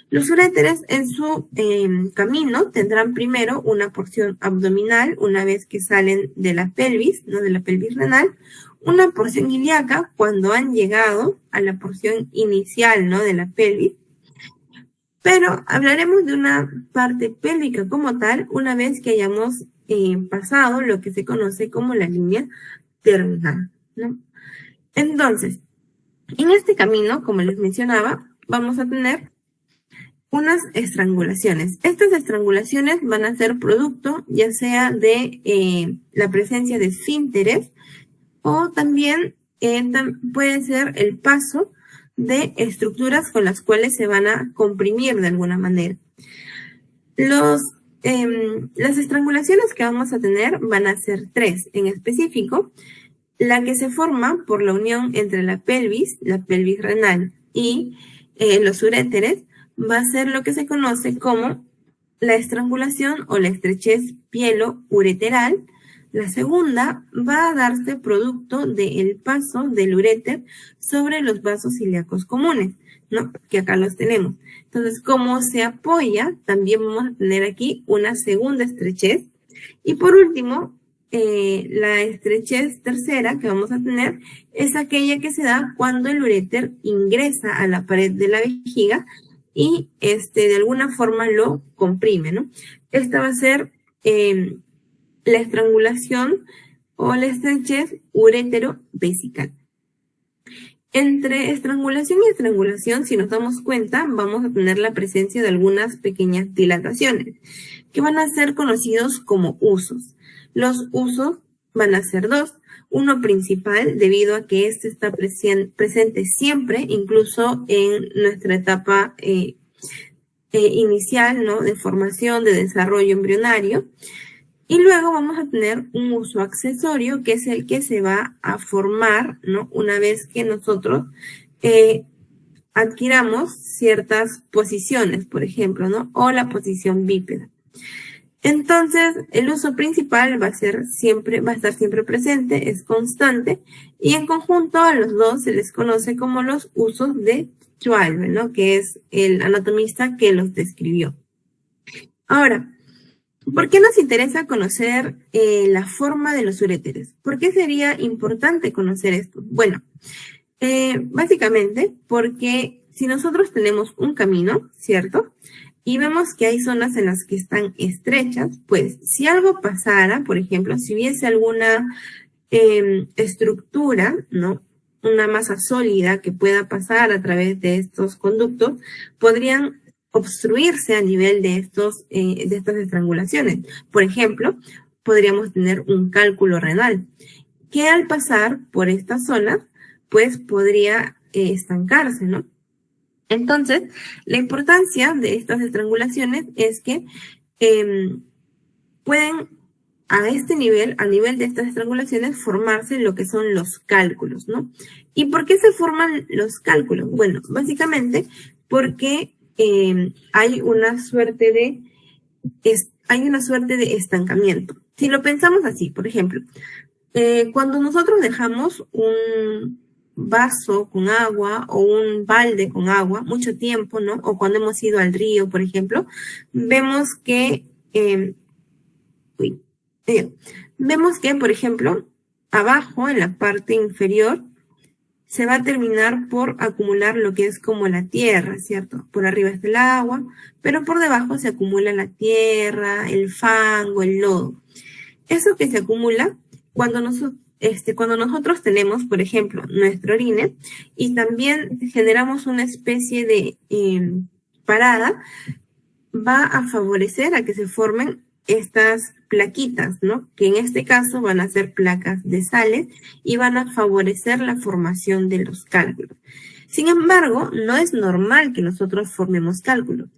Los uréteres en su camino tendrán primero una porción abdominal una vez que salen de la pelvis, no de la pelvis renal, una porción ilíaca cuando han llegado a la porción inicial, ¿no?, de la pelvis. Pero hablaremos de una parte pélvica como tal una vez que hayamos pasado lo que se conoce como la línea terminal, ¿no? Entonces, en este camino, como les mencionaba, vamos a tener unas estrangulaciones. Estas estrangulaciones van a ser producto ya sea de la presencia de esfínteres o también puede ser el paso de estructuras con las cuales se van a comprimir de alguna manera. Las estrangulaciones que vamos a tener van a ser 3 en específico. La que se forma por la unión entre la pelvis renal y los uréteres va a ser lo que se conoce como la estrangulación o la estrechez pielo-ureteral. La segunda va a darse producto del paso del uréter sobre los vasos ilíacos comunes, ¿no?, que acá los tenemos. Entonces, como se apoya, también vamos a tener aquí una segunda estrechez. Y por último, la estrechez tercera que vamos a tener es aquella que se da cuando el uréter ingresa a la pared de la vejiga y de alguna forma lo comprime, ¿no? Esta va a ser la estrangulación o la estrechez urétero-vesical. Entre estrangulación y estrangulación, si nos damos cuenta, vamos a tener la presencia de algunas pequeñas dilataciones que van a ser conocidos como usos. Los usos van a ser 2. Uno principal, debido a que este está presente siempre, incluso en nuestra etapa inicial, ¿no?, de formación, de desarrollo embrionario. Y luego vamos a tener un uso accesorio, que es el que se va a formar, ¿no?, una vez que nosotros adquiramos ciertas posiciones, por ejemplo, ¿no?, o la posición bípeda. Entonces, el uso principal va a estar siempre presente, es constante, y en conjunto a los dos se les conoce como los usos de Schwalbe, ¿no?, que es el anatomista que los describió. Ahora, ¿por qué nos interesa conocer la forma de los uréteres? ¿Por qué sería importante conocer esto? Bueno, básicamente porque si nosotros tenemos un camino, ¿cierto?, y vemos que hay zonas en las que están estrechas, pues si algo pasara, por ejemplo, si hubiese alguna estructura, ¿no?, una masa sólida que pueda pasar a través de estos conductos, podrían obstruirse a nivel de estas estrangulaciones. Por ejemplo, podríamos tener un cálculo renal, que al pasar por esta zona, pues podría estancarse, ¿no? Entonces, la importancia de estas estrangulaciones es que pueden a este nivel, a nivel de estas estrangulaciones, formarse lo que son los cálculos, ¿no? ¿Y por qué se forman los cálculos? Bueno, básicamente porque hay una suerte de estancamiento. Si lo pensamos así, por ejemplo, cuando nosotros dejamos un vaso con agua o un balde con agua mucho tiempo, ¿no?, o cuando hemos ido al río, por ejemplo, vemos que, por ejemplo, abajo, en la parte inferior, se va a terminar por acumular lo que es como la tierra, ¿cierto? Por arriba está el agua, pero por debajo se acumula la tierra, el fango, el lodo. Eso que se acumula cuando nosotros tenemos, por ejemplo, nuestro orine y también generamos una especie de parada, va a favorecer a que se formen estas plaquitas, ¿no?, que en este caso van a ser placas de sales y van a favorecer la formación de los cálculos. Sin embargo, no es normal que nosotros formemos cálculos.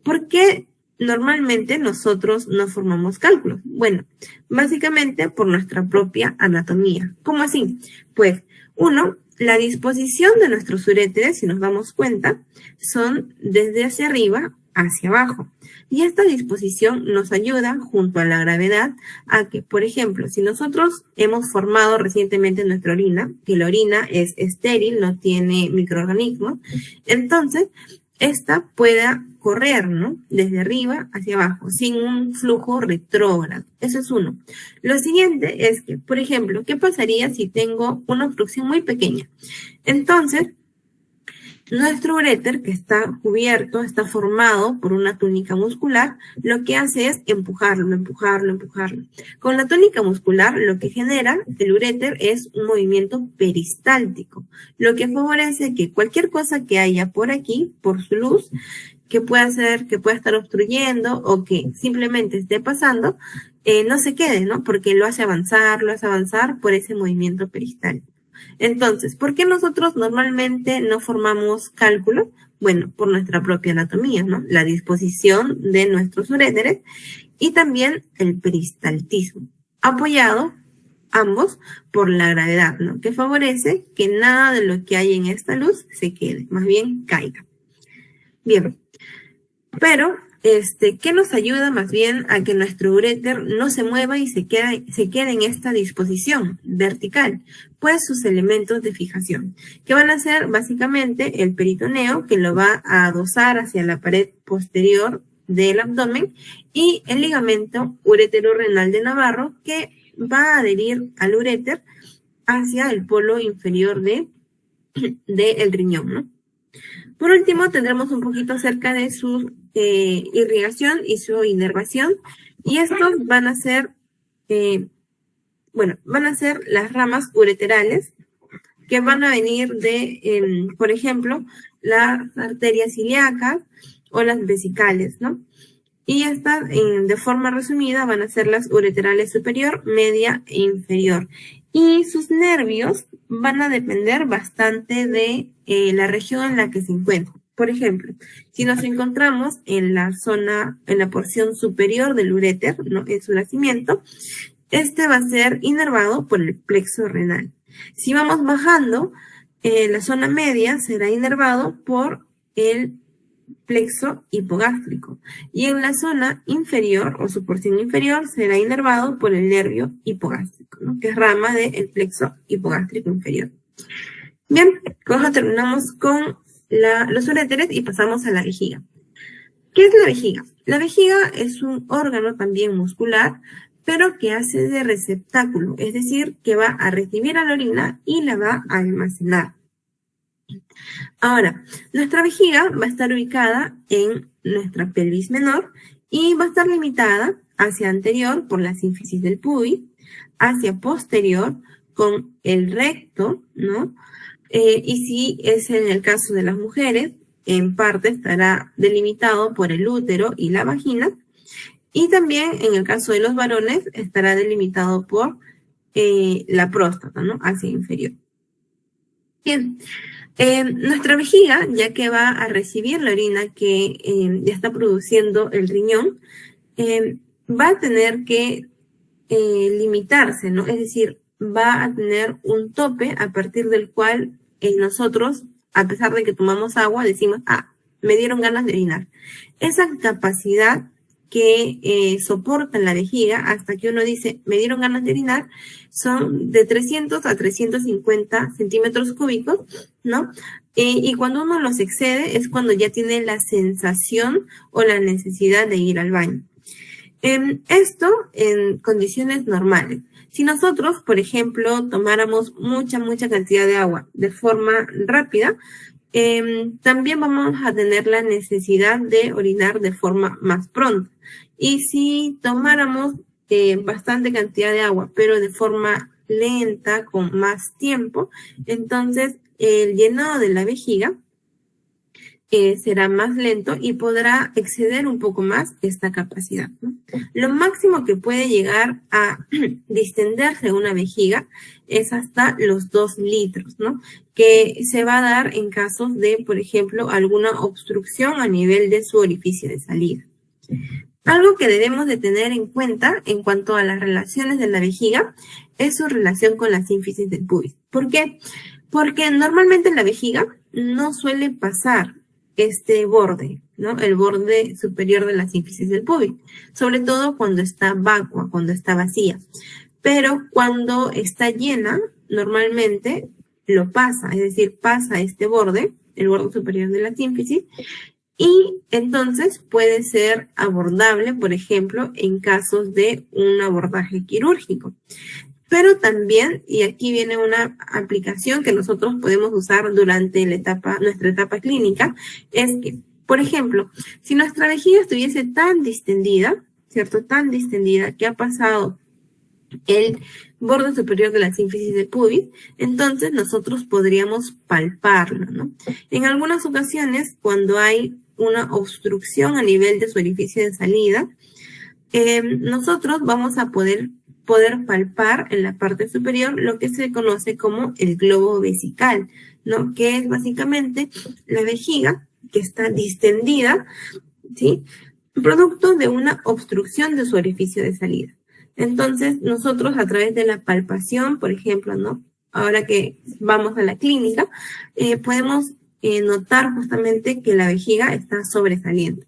¿Por qué normalmente nosotros no formamos cálculos? Bueno, básicamente por nuestra propia anatomía. ¿Cómo así? Pues, la disposición de nuestros uréteres, si nos damos cuenta, son desde hacia arriba hacia abajo. Y esta disposición nos ayuda, junto a la gravedad, a que, por ejemplo, si nosotros hemos formado recientemente nuestra orina, que la orina es estéril, no tiene microorganismos, entonces esta pueda correr, ¿no? Desde arriba hacia abajo, sin un flujo retrógrado. Eso es uno. Lo siguiente es que, por ejemplo, ¿qué pasaría si tengo una obstrucción muy pequeña? Entonces, nuestro uréter, que está cubierto, está formado por una túnica muscular, lo que hace es empujarlo, empujarlo, empujarlo. Con la túnica muscular, lo que genera el uréter es un movimiento peristáltico, lo que favorece que cualquier cosa que haya por aquí, por su luz, que pueda estar obstruyendo o que simplemente esté pasando, no se quede, ¿no? Porque lo hace avanzar por ese movimiento peristáltico. Entonces, ¿por qué nosotros normalmente no formamos cálculos? Bueno, por nuestra propia anatomía, ¿no? La disposición de nuestros uréteres y también el peristaltismo, apoyado ambos por la gravedad, ¿no? Que favorece que nada de lo que hay en esta luz se quede, más bien caiga. Bien, pero ¿qué nos ayuda más bien a que nuestro uréter no se mueva y se quede en esta disposición vertical? Pues sus elementos de fijación, que van a ser básicamente el peritoneo, que lo va a adosar hacia la pared posterior del abdomen, y el ligamento ureterorenal de Navarro, que va a adherir al uréter hacia el polo inferior del riñón, ¿no? Por último, tendremos un poquito acerca de su irrigación y su inervación. Y estos van a ser, las ramas ureterales que van a venir de, por ejemplo, las arterias ilíacas o las vesicales, ¿no? Y estas, de forma resumida, van a ser las ureterales superior, media e inferior. Y sus nervios van a depender bastante de la región en la que se encuentran. Por ejemplo, si nos encontramos en la porción superior del uréter, ¿no? En su nacimiento, este va a ser inervado por el plexo renal. Si vamos bajando, la zona media será inervado por el plexo hipogástrico, y en la zona inferior o su porción inferior será inervado por el nervio hipogástrico, ¿no? Que es rama del plexo hipogástrico inferior. Bien, con eso terminamos con los uréteres y pasamos a la vejiga. ¿Qué es la vejiga? La vejiga es un órgano también muscular, pero que hace de receptáculo, es decir, que va a recibir a la orina y la va a almacenar. Ahora, nuestra vejiga va a estar ubicada en nuestra pelvis menor y va a estar limitada hacia anterior por la sínfisis del pubis, hacia posterior con el recto, ¿no? Y si es en el caso de las mujeres, en parte estará delimitado por el útero y la vagina, y también en el caso de los varones estará delimitado por la próstata, ¿no? Hacia inferior. Bien. Nuestra vejiga, ya que va a recibir la orina que ya está produciendo el riñón, va a tener que limitarse, ¿no? Es decir, va a tener un tope a partir del cual nosotros, a pesar de que tomamos agua, decimos, me dieron ganas de orinar. Esa capacidad que soporta la vejiga hasta que uno dice, me dieron ganas de orinar, son de 300 a 350 centímetros cúbicos, ¿no? Y cuando uno los excede es cuando ya tiene la sensación o la necesidad de ir al baño. Esto en condiciones normales. Si nosotros, por ejemplo, tomáramos mucha cantidad de agua de forma rápida, también vamos a tener la necesidad de orinar de forma más pronta. Y si tomáramos bastante cantidad de agua, pero de forma lenta, con más tiempo, entonces el llenado de la vejiga será más lento y podrá exceder un poco más esta capacidad, ¿no? Lo máximo que puede llegar a distenderse una vejiga es hasta los 2 litros, ¿no? Que se va a dar en casos de, por ejemplo, alguna obstrucción a nivel de su orificio de salida. Algo que debemos de tener en cuenta en cuanto a las relaciones de la vejiga es su relación con la sínfisis del pubis. ¿Por qué? Porque normalmente la vejiga no suele pasar este borde, ¿no? El borde superior de la sínfisis del pubis, sobre todo cuando está vacua, cuando está vacía. Pero cuando está llena, normalmente lo pasa, es decir, pasa este borde, el borde superior de la sínfisis, y entonces puede ser abordable, por ejemplo, en casos de un abordaje quirúrgico. Pero también, y aquí viene una aplicación que nosotros podemos usar durante nuestra etapa clínica, es que, por ejemplo, si nuestra vejiga estuviese tan distendida, ¿cierto? Tan distendida que ha pasado el borde superior de la sínfisis del pubis, entonces nosotros podríamos palparlo, ¿no? En algunas ocasiones, cuando hay una obstrucción a nivel de su orificio de salida, nosotros vamos a poder palpar en la parte superior lo que se conoce como el globo vesical, ¿no? Que es básicamente la vejiga que está distendida, ¿sí? Producto de una obstrucción de su orificio de salida. Entonces, nosotros a través de la palpación, por ejemplo, ¿no? Ahora que vamos a la clínica, podemos notar justamente que la vejiga está sobresaliendo.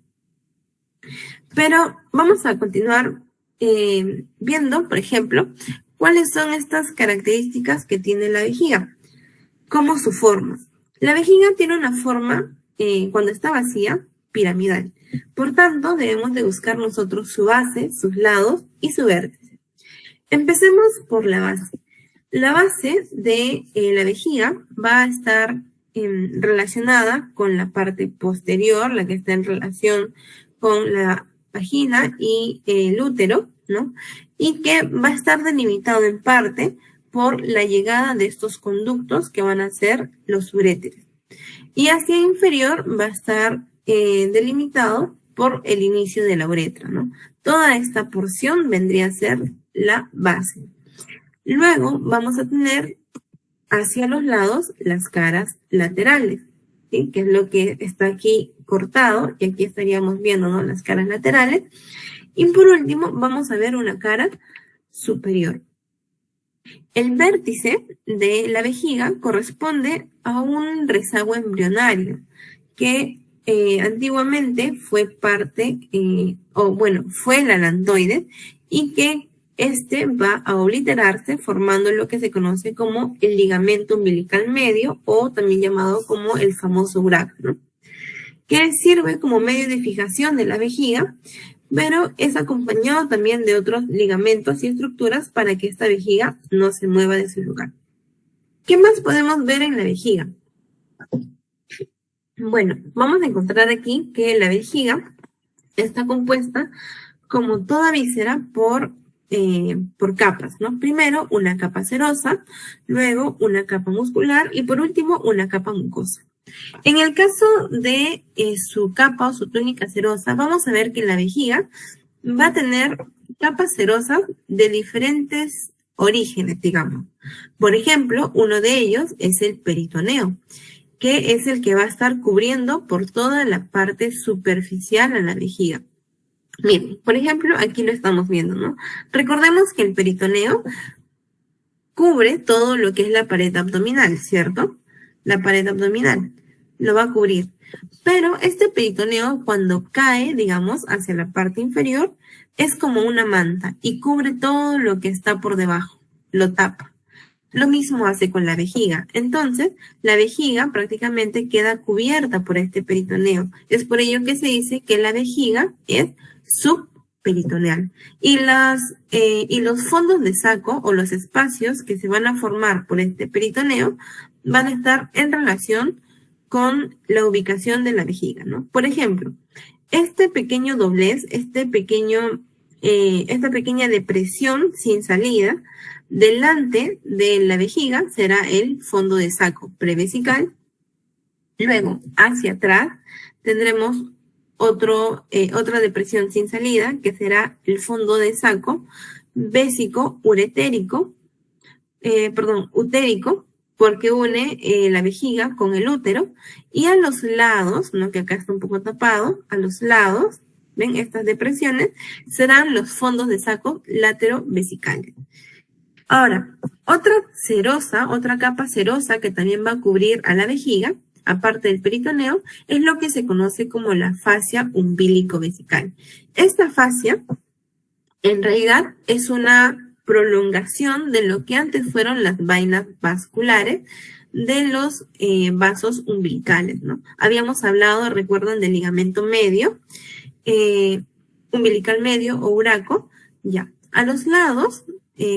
Pero vamos a continuar viendo, por ejemplo, cuáles son estas características que tiene la vejiga, como su forma. La vejiga tiene una forma, cuando está vacía, piramidal. Por tanto, debemos de buscar nosotros su base, sus lados y su vértice. Empecemos por la base. La base de la vejiga va a estar relacionada con la parte posterior, la que está en relación con la vagina y el útero, ¿no? Y que va a estar delimitado en parte por la llegada de estos conductos que van a ser los uréteres. Y hacia inferior va a estar delimitado por el inicio de la uretra, ¿no? Toda esta porción vendría a ser la base. Luego vamos a tener hacia los lados las caras laterales, ¿sí? Que es lo que está aquí cortado, y aquí estaríamos viendo, ¿no? Las caras laterales. Y por último vamos a ver una cara superior. El vértice de la vejiga corresponde a un rezago embrionario que antiguamente fue parte, fue el alantoide, y que este va a obliterarse formando lo que se conoce como el ligamento umbilical medio, o también llamado como el famoso URAC, ¿no? Que sirve como medio de fijación de la vejiga, pero es acompañado también de otros ligamentos y estructuras para que esta vejiga no se mueva de su lugar. ¿Qué más podemos ver en la vejiga? Bueno, vamos a encontrar aquí que la vejiga está compuesta, como toda víscera, por capas, ¿no? Primero una capa serosa, luego una capa muscular y por último una capa mucosa. En el caso de su capa o su túnica serosa, vamos a ver que la vejiga va a tener capas serosas de diferentes orígenes, digamos. Por ejemplo, uno de ellos es el peritoneo, que es el que va a estar cubriendo por toda la parte superficial a la vejiga. Miren, por ejemplo, aquí lo estamos viendo, ¿no? Recordemos que el peritoneo cubre todo lo que es la pared abdominal, ¿cierto? La pared abdominal lo va a cubrir. Pero este peritoneo, cuando cae, digamos, hacia la parte inferior, es como una manta y cubre todo lo que está por debajo, lo tapa. Lo mismo hace con la vejiga. Entonces, la vejiga prácticamente queda cubierta por este peritoneo. Es por ello que se dice que la vejiga es subperitoneal. Y los fondos de saco o los espacios que se van a formar por este peritoneo van a estar en relación con la ubicación de la vejiga, ¿no? Por ejemplo, este pequeño doblez, esta pequeña depresión sin salida, delante de la vejiga será el fondo de saco prevesical. Luego, hacia atrás, tendremos otra depresión sin salida, que será el fondo de saco utérico, porque une la vejiga con el útero, y a los lados, ¿no? Que acá está un poco tapado, a los lados, ¿ven? Estas depresiones serán los fondos de saco laterovesicales. Ahora, otra capa serosa que también va a cubrir a la vejiga aparte del peritoneo, es lo que se conoce como la fascia umbilico-vesical. Esta fascia, en realidad, es una prolongación de lo que antes fueron las vainas vasculares de los vasos umbilicales, ¿no? Habíamos hablado, recuerdan, del ligamento medio, umbilical medio o uraco, ya. A los lados,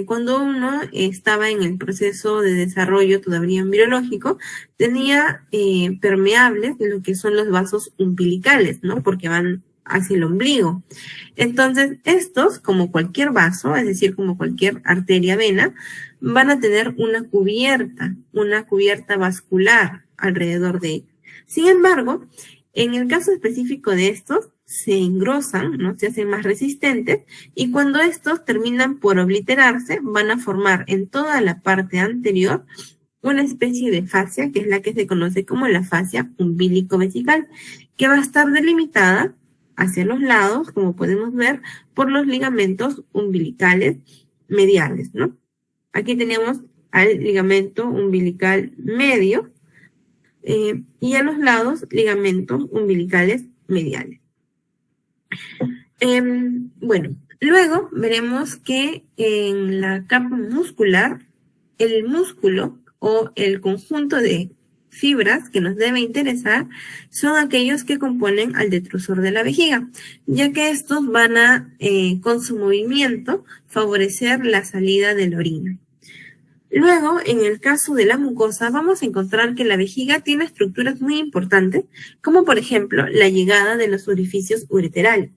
cuando uno estaba en el proceso de desarrollo todavía embriológico, tenía permeables de lo que son los vasos umbilicales, ¿no? Porque van hacia el ombligo. Entonces, estos, como cualquier vaso, es decir, como cualquier arteria, vena, van a tener una cubierta vascular alrededor de ellos. Sin embargo, en el caso específico de estos, se engrosan, ¿no? Se hacen más resistentes, y cuando estos terminan por obliterarse, van a formar en toda la parte anterior una especie de fascia, que es la que se conoce como la fascia umbilico-vesical, que va a estar delimitada hacia los lados, como podemos ver, por los ligamentos umbilicales mediales, ¿no? Aquí tenemos al ligamento umbilical medio y a los lados ligamentos umbilicales mediales. Bueno, luego veremos que en la capa muscular, el músculo o el conjunto de fibras que nos debe interesar son aquellos que componen al detrusor de la vejiga, ya que estos van a, con su movimiento, favorecer la salida de la orina. Luego, en el caso de la mucosa, vamos a encontrar que la vejiga tiene estructuras muy importantes, como por ejemplo la llegada de los orificios ureterales,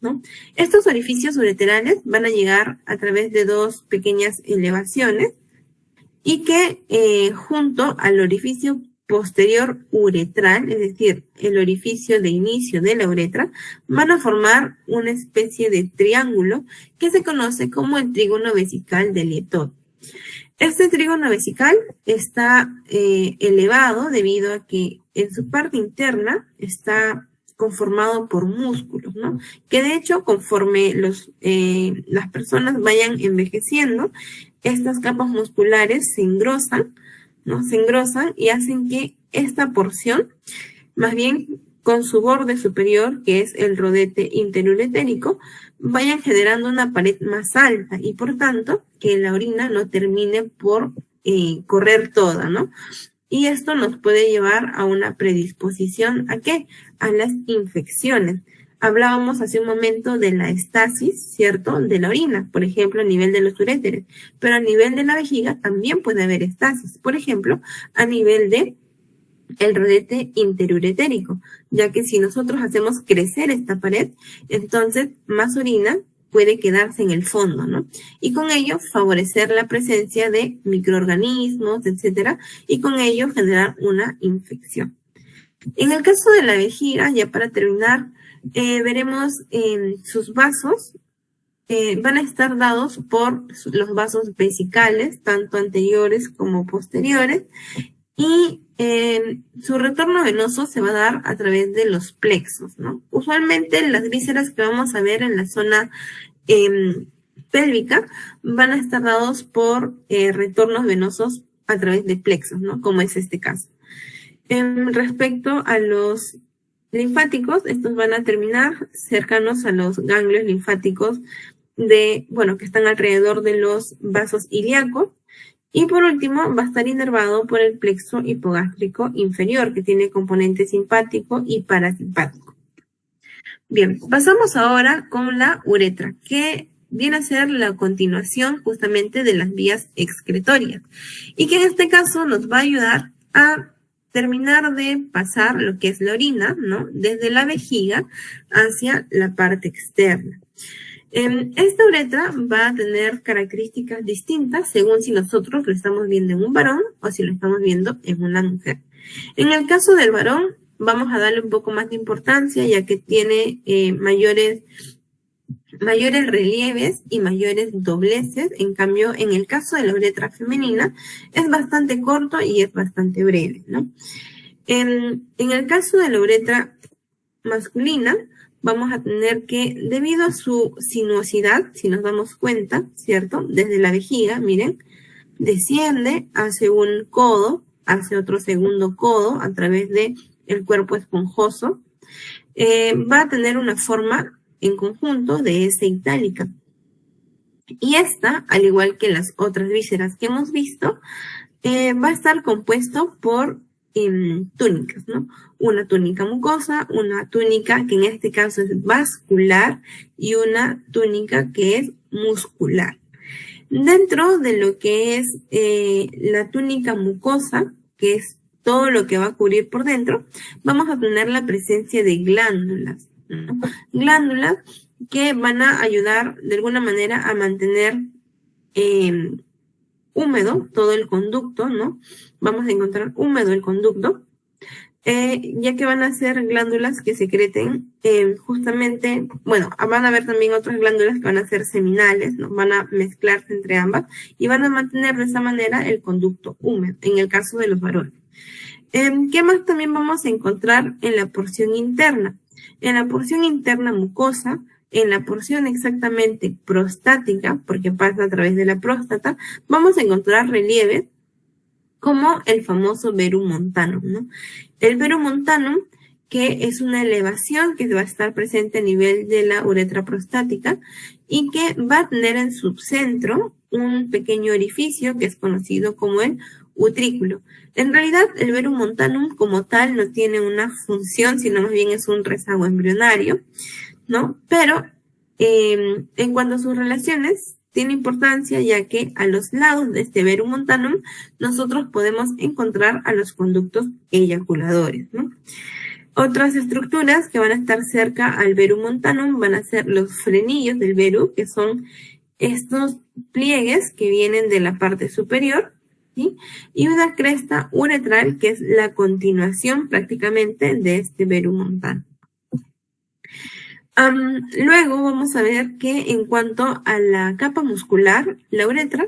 ¿no? Estos orificios ureterales van a llegar a través de dos pequeñas elevaciones y que junto al orificio posterior uretral, es decir, el orificio de inicio de la uretra, van a formar una especie de triángulo que se conoce como el trígono vesical de Lietod. Este trígono vesical está elevado debido a que en su parte interna está conformado por músculos, ¿no? Que de hecho, conforme las personas vayan envejeciendo, estas capas musculares se engrosan, ¿no? Se engrosan y hacen que esta porción, más bien con su borde superior, que es el rodete interuretérico, vayan generando una pared más alta y por tanto que la orina no termine por correr toda, ¿no? Y esto nos puede llevar a una predisposición ¿a qué? A las infecciones. Hablábamos hace un momento de la estasis, ¿cierto? De la orina, por ejemplo, a nivel de los uréteres, pero a nivel de la vejiga también puede haber estasis, por ejemplo, a nivel de el rodete interuretérico, ya que si nosotros hacemos crecer esta pared, entonces más orina puede quedarse en el fondo, ¿no? Y con ello favorecer la presencia de microorganismos, etcétera, y con ello generar una infección. En el caso de la vejiga, ya para terminar, veremos sus vasos van a estar dados por los vasos vesicales, tanto anteriores como posteriores, y su retorno venoso se va a dar a través de los plexos, ¿no? Usualmente las vísceras que vamos a ver en la zona pélvica van a estar dados por retornos venosos a través de plexos, ¿no? Como es este caso. Respecto a los linfáticos, estos van a terminar cercanos a los ganglios linfáticos que están alrededor de los vasos ilíacos. Y por último, va a estar inervado por el plexo hipogástrico inferior, que tiene componente simpático y parasimpático. Bien, pasamos ahora con la uretra, que viene a ser la continuación justamente de las vías excretorias, y que en este caso nos va a ayudar a terminar de pasar lo que es la orina, ¿no? Desde la vejiga hacia la parte externa. Esta uretra va a tener características distintas según si nosotros lo estamos viendo en un varón o si lo estamos viendo en una mujer. En el caso del varón, vamos a darle un poco más de importancia ya que tiene mayores relieves y mayores dobleces. En cambio, en el caso de la uretra femenina, es bastante corto y es bastante breve, ¿no? En el caso de la uretra masculina, vamos a tener que, debido a su sinuosidad, si nos damos cuenta, ¿cierto? Desde la vejiga, miren, desciende hacia un codo, hacia otro segundo codo a través de el cuerpo esponjoso, va a tener una forma en conjunto de S itálica. Y esta, al igual que las otras vísceras que hemos visto, va a estar compuesto por túnicas, ¿no? Una túnica mucosa, una túnica que en este caso es vascular y una túnica que es muscular. Dentro de lo que es la túnica mucosa, que es todo lo que va a cubrir por dentro, vamos a tener la presencia de glándulas, ¿no? Glándulas que van a ayudar de alguna manera a mantener húmedo todo el conducto, ¿no? Vamos a encontrar húmedo el conducto, ya que van a ser glándulas que secreten justamente, bueno, van a haber también otras glándulas que van a ser seminales, ¿no? Van a mezclarse entre ambas y van a mantener de esa manera el conducto húmedo, en el caso de los varones. ¿Qué más también vamos a encontrar en la porción interna? En la porción interna mucosa, en la porción exactamente prostática, porque pasa a través de la próstata, vamos a encontrar relieves como el famoso verum montanum, ¿no? El verum montanum, que es una elevación que va a estar presente a nivel de la uretra prostática y que va a tener en su centro un pequeño orificio que es conocido como el utrículo. En realidad, el verum montanum como tal no tiene una función, sino más bien es un rezago embrionario, ¿no? Pero en cuanto a sus relaciones, tiene importancia ya que a los lados de este verum montanum nosotros podemos encontrar a los conductos eyaculadores, ¿no? Otras estructuras que van a estar cerca al verum montanum van a ser los frenillos del veru, que son estos pliegues que vienen de la parte superior, ¿sí? Y una cresta uretral que es la continuación prácticamente de este verum montanum. Luego vamos a ver que en cuanto a la capa muscular, la uretra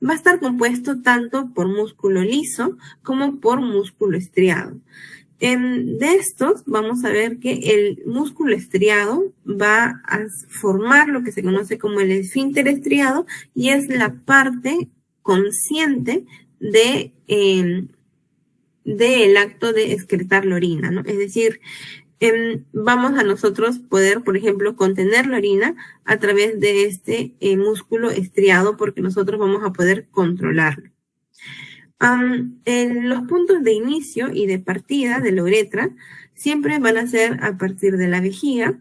va a estar compuesto tanto por músculo liso como por músculo estriado. De estos vamos a ver que el músculo estriado va a formar lo que se conoce como el esfínter estriado y es la parte consciente del acto de excretar la orina, ¿no? Es decir, vamos a nosotros poder, por ejemplo, contener la orina a través de este músculo estriado porque nosotros vamos a poder controlarlo. Los puntos de inicio y de partida de la uretra siempre van a ser a partir de la vejiga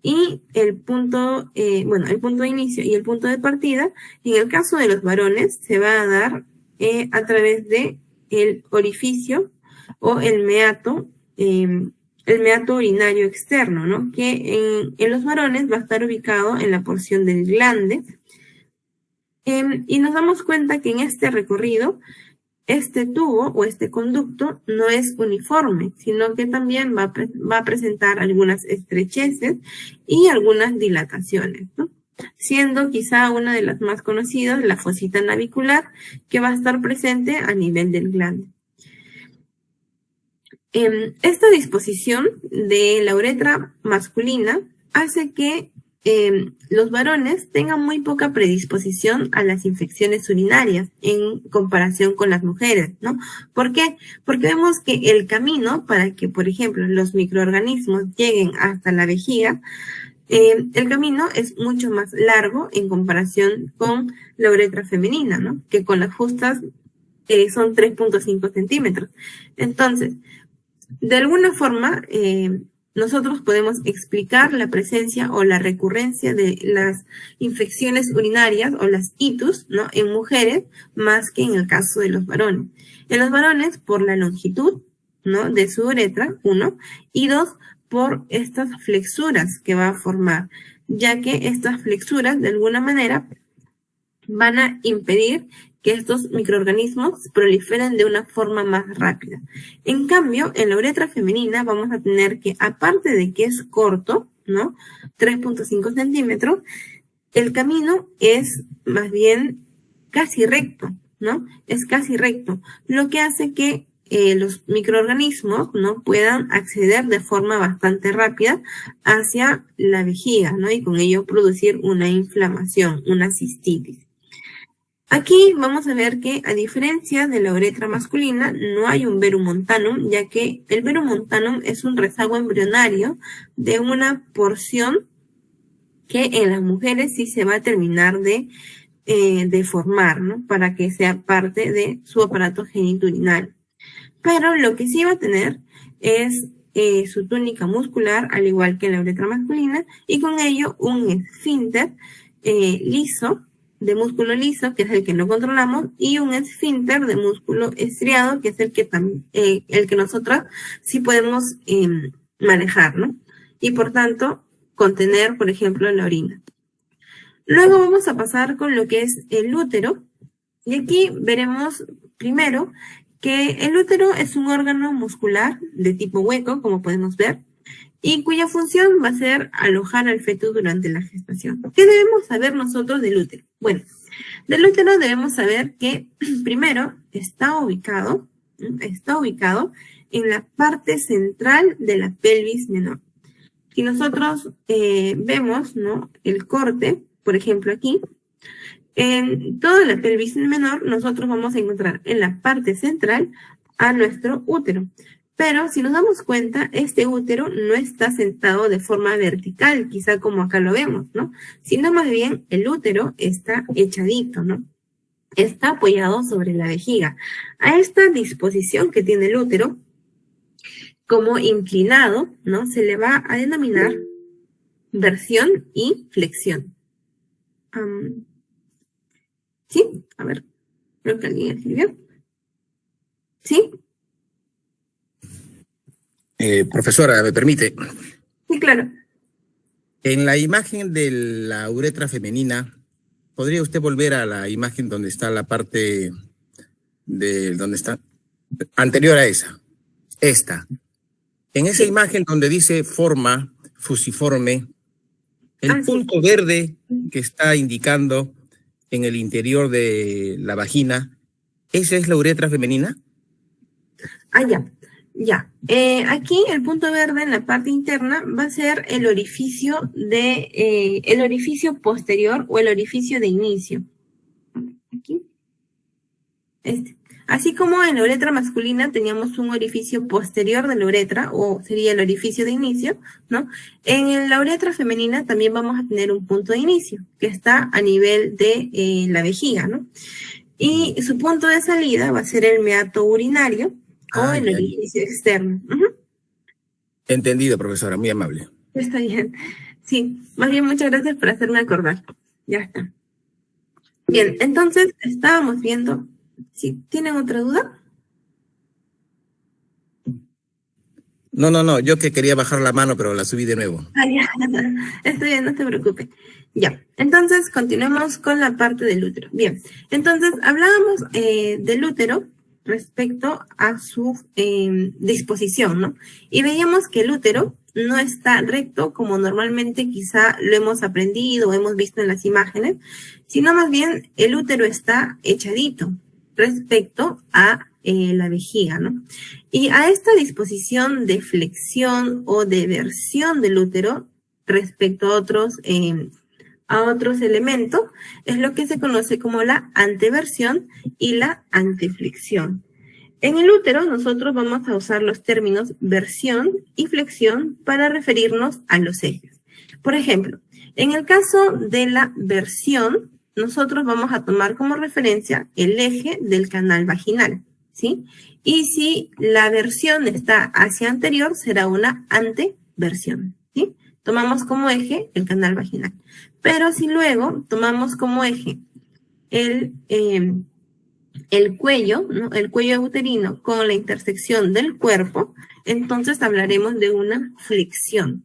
y el punto de inicio y el punto de partida, en el caso de los varones, se va a dar a través de el orificio o el meato urinario externo, ¿no? Que en los varones va a estar ubicado en la porción del glande. Y nos damos cuenta que en este recorrido, este tubo o este conducto no es uniforme, sino que también va a presentar algunas estrecheces y algunas dilataciones, ¿no? Siendo quizá una de las más conocidas la fosita navicular, que va a estar presente a nivel del glande. Esta disposición de la uretra masculina hace que los varones tengan muy poca predisposición a las infecciones urinarias en comparación con las mujeres, ¿no? ¿Por qué? Porque vemos que el camino para que, por ejemplo, los microorganismos lleguen hasta la vejiga, el camino es mucho más largo en comparación con la uretra femenina, ¿no? Que con las justas son 3.5 centímetros. Entonces, de alguna forma, nosotros podemos explicar la presencia o la recurrencia de las infecciones urinarias o las itus, ¿no? En mujeres más que en el caso de los varones. En los varones, por la longitud, ¿no? De su uretra, 1, y 2, por estas flexuras que va a formar, ya que estas flexuras, de alguna manera, van a impedir que estos microorganismos proliferen de una forma más rápida. En cambio, en la uretra femenina vamos a tener que, aparte de que es corto, ¿no? 3.5 centímetros, el camino es más bien casi recto, ¿no? Es casi recto, lo que hace que los microorganismos, ¿no? Puedan acceder de forma bastante rápida hacia la vejiga, ¿no? Y con ello producir una inflamación, una cistitis. Aquí vamos a ver que, a diferencia de la uretra masculina, no hay un verum montanum, ya que el verum montanum es un rezago embrionario de una porción que en las mujeres sí se va a terminar de formar, ¿no? Para que sea parte de su aparato genitourinario. Pero lo que sí va a tener es su túnica muscular, al igual que la uretra masculina, y con ello un esfínter liso, de músculo liso, que es el que no controlamos, y un esfínter de músculo estriado, que es el que nosotros sí podemos manejar, ¿no? Y por tanto, contener, por ejemplo, la orina. Luego vamos a pasar con lo que es el útero, y aquí veremos primero que el útero es un órgano muscular de tipo hueco, como podemos ver, y cuya función va a ser alojar al feto durante la gestación. ¿Qué debemos saber nosotros del útero? Bueno, del útero debemos saber que primero está ubicado en la parte central de la pelvis menor. Si nosotros vemos, ¿no?, el corte, por ejemplo aquí, en toda la pelvis menor nosotros vamos a encontrar en la parte central a nuestro útero. Pero si nos damos cuenta, este útero no está sentado de forma vertical, quizá como acá lo vemos, ¿no? Sino más bien el útero está echadito, ¿no? Está apoyado sobre la vejiga. A esta disposición que tiene el útero, como inclinado, ¿no?, se le va a denominar versión y flexión. ¿Sí? A ver, creo que alguien escribió. ¿Sí? Profesora, ¿me permite? Sí, claro. En la imagen de la uretra femenina, ¿podría usted volver a la imagen donde está la parte de donde está anterior a esa? Esta. En esa imagen donde dice forma fusiforme, el punto verde que está indicando en el interior de la vagina, ¿esa es la uretra femenina? Ya. Aquí el punto verde en la parte interna va a ser el orificio posterior o el orificio de inicio. Aquí. Así como en la uretra masculina teníamos un orificio posterior de la uretra, o sería el orificio de inicio, ¿no? En la uretra femenina también vamos a tener un punto de inicio, que está a nivel de la vejiga, ¿no? Y su punto de salida va a ser el meato urinario, o el orificio externo. Entendido, profesora, muy amable. Está bien. Sí, más bien muchas gracias por hacerme acordar. Ya está. Bien, entonces estábamos viendo, ¿sí tienen otra duda? No, yo que quería bajar la mano, pero la subí de nuevo. Ya, está bien, no te preocupes. Ya, entonces continuemos con la parte del útero. Bien, entonces hablábamos del útero respecto a su disposición, ¿no? Y veíamos que el útero no está recto como normalmente quizá lo hemos aprendido o hemos visto en las imágenes, sino más bien el útero está echadito respecto a la vejiga, ¿no? Y a esta disposición de flexión o de versión del útero respecto a otros elementos es lo que se conoce como la anteversión y la anteflexión. En el útero nosotros vamos a usar los términos versión y flexión para referirnos a los ejes. Por ejemplo, en el caso de la versión, nosotros vamos a tomar como referencia el eje del canal vaginal, ¿sí? Y si la versión está hacia anterior, será una anteversión, ¿sí? Tomamos como eje el canal vaginal. Pero si luego tomamos como eje el cuello, ¿no?, el cuello uterino con la intersección del cuerpo, entonces hablaremos de una flexión.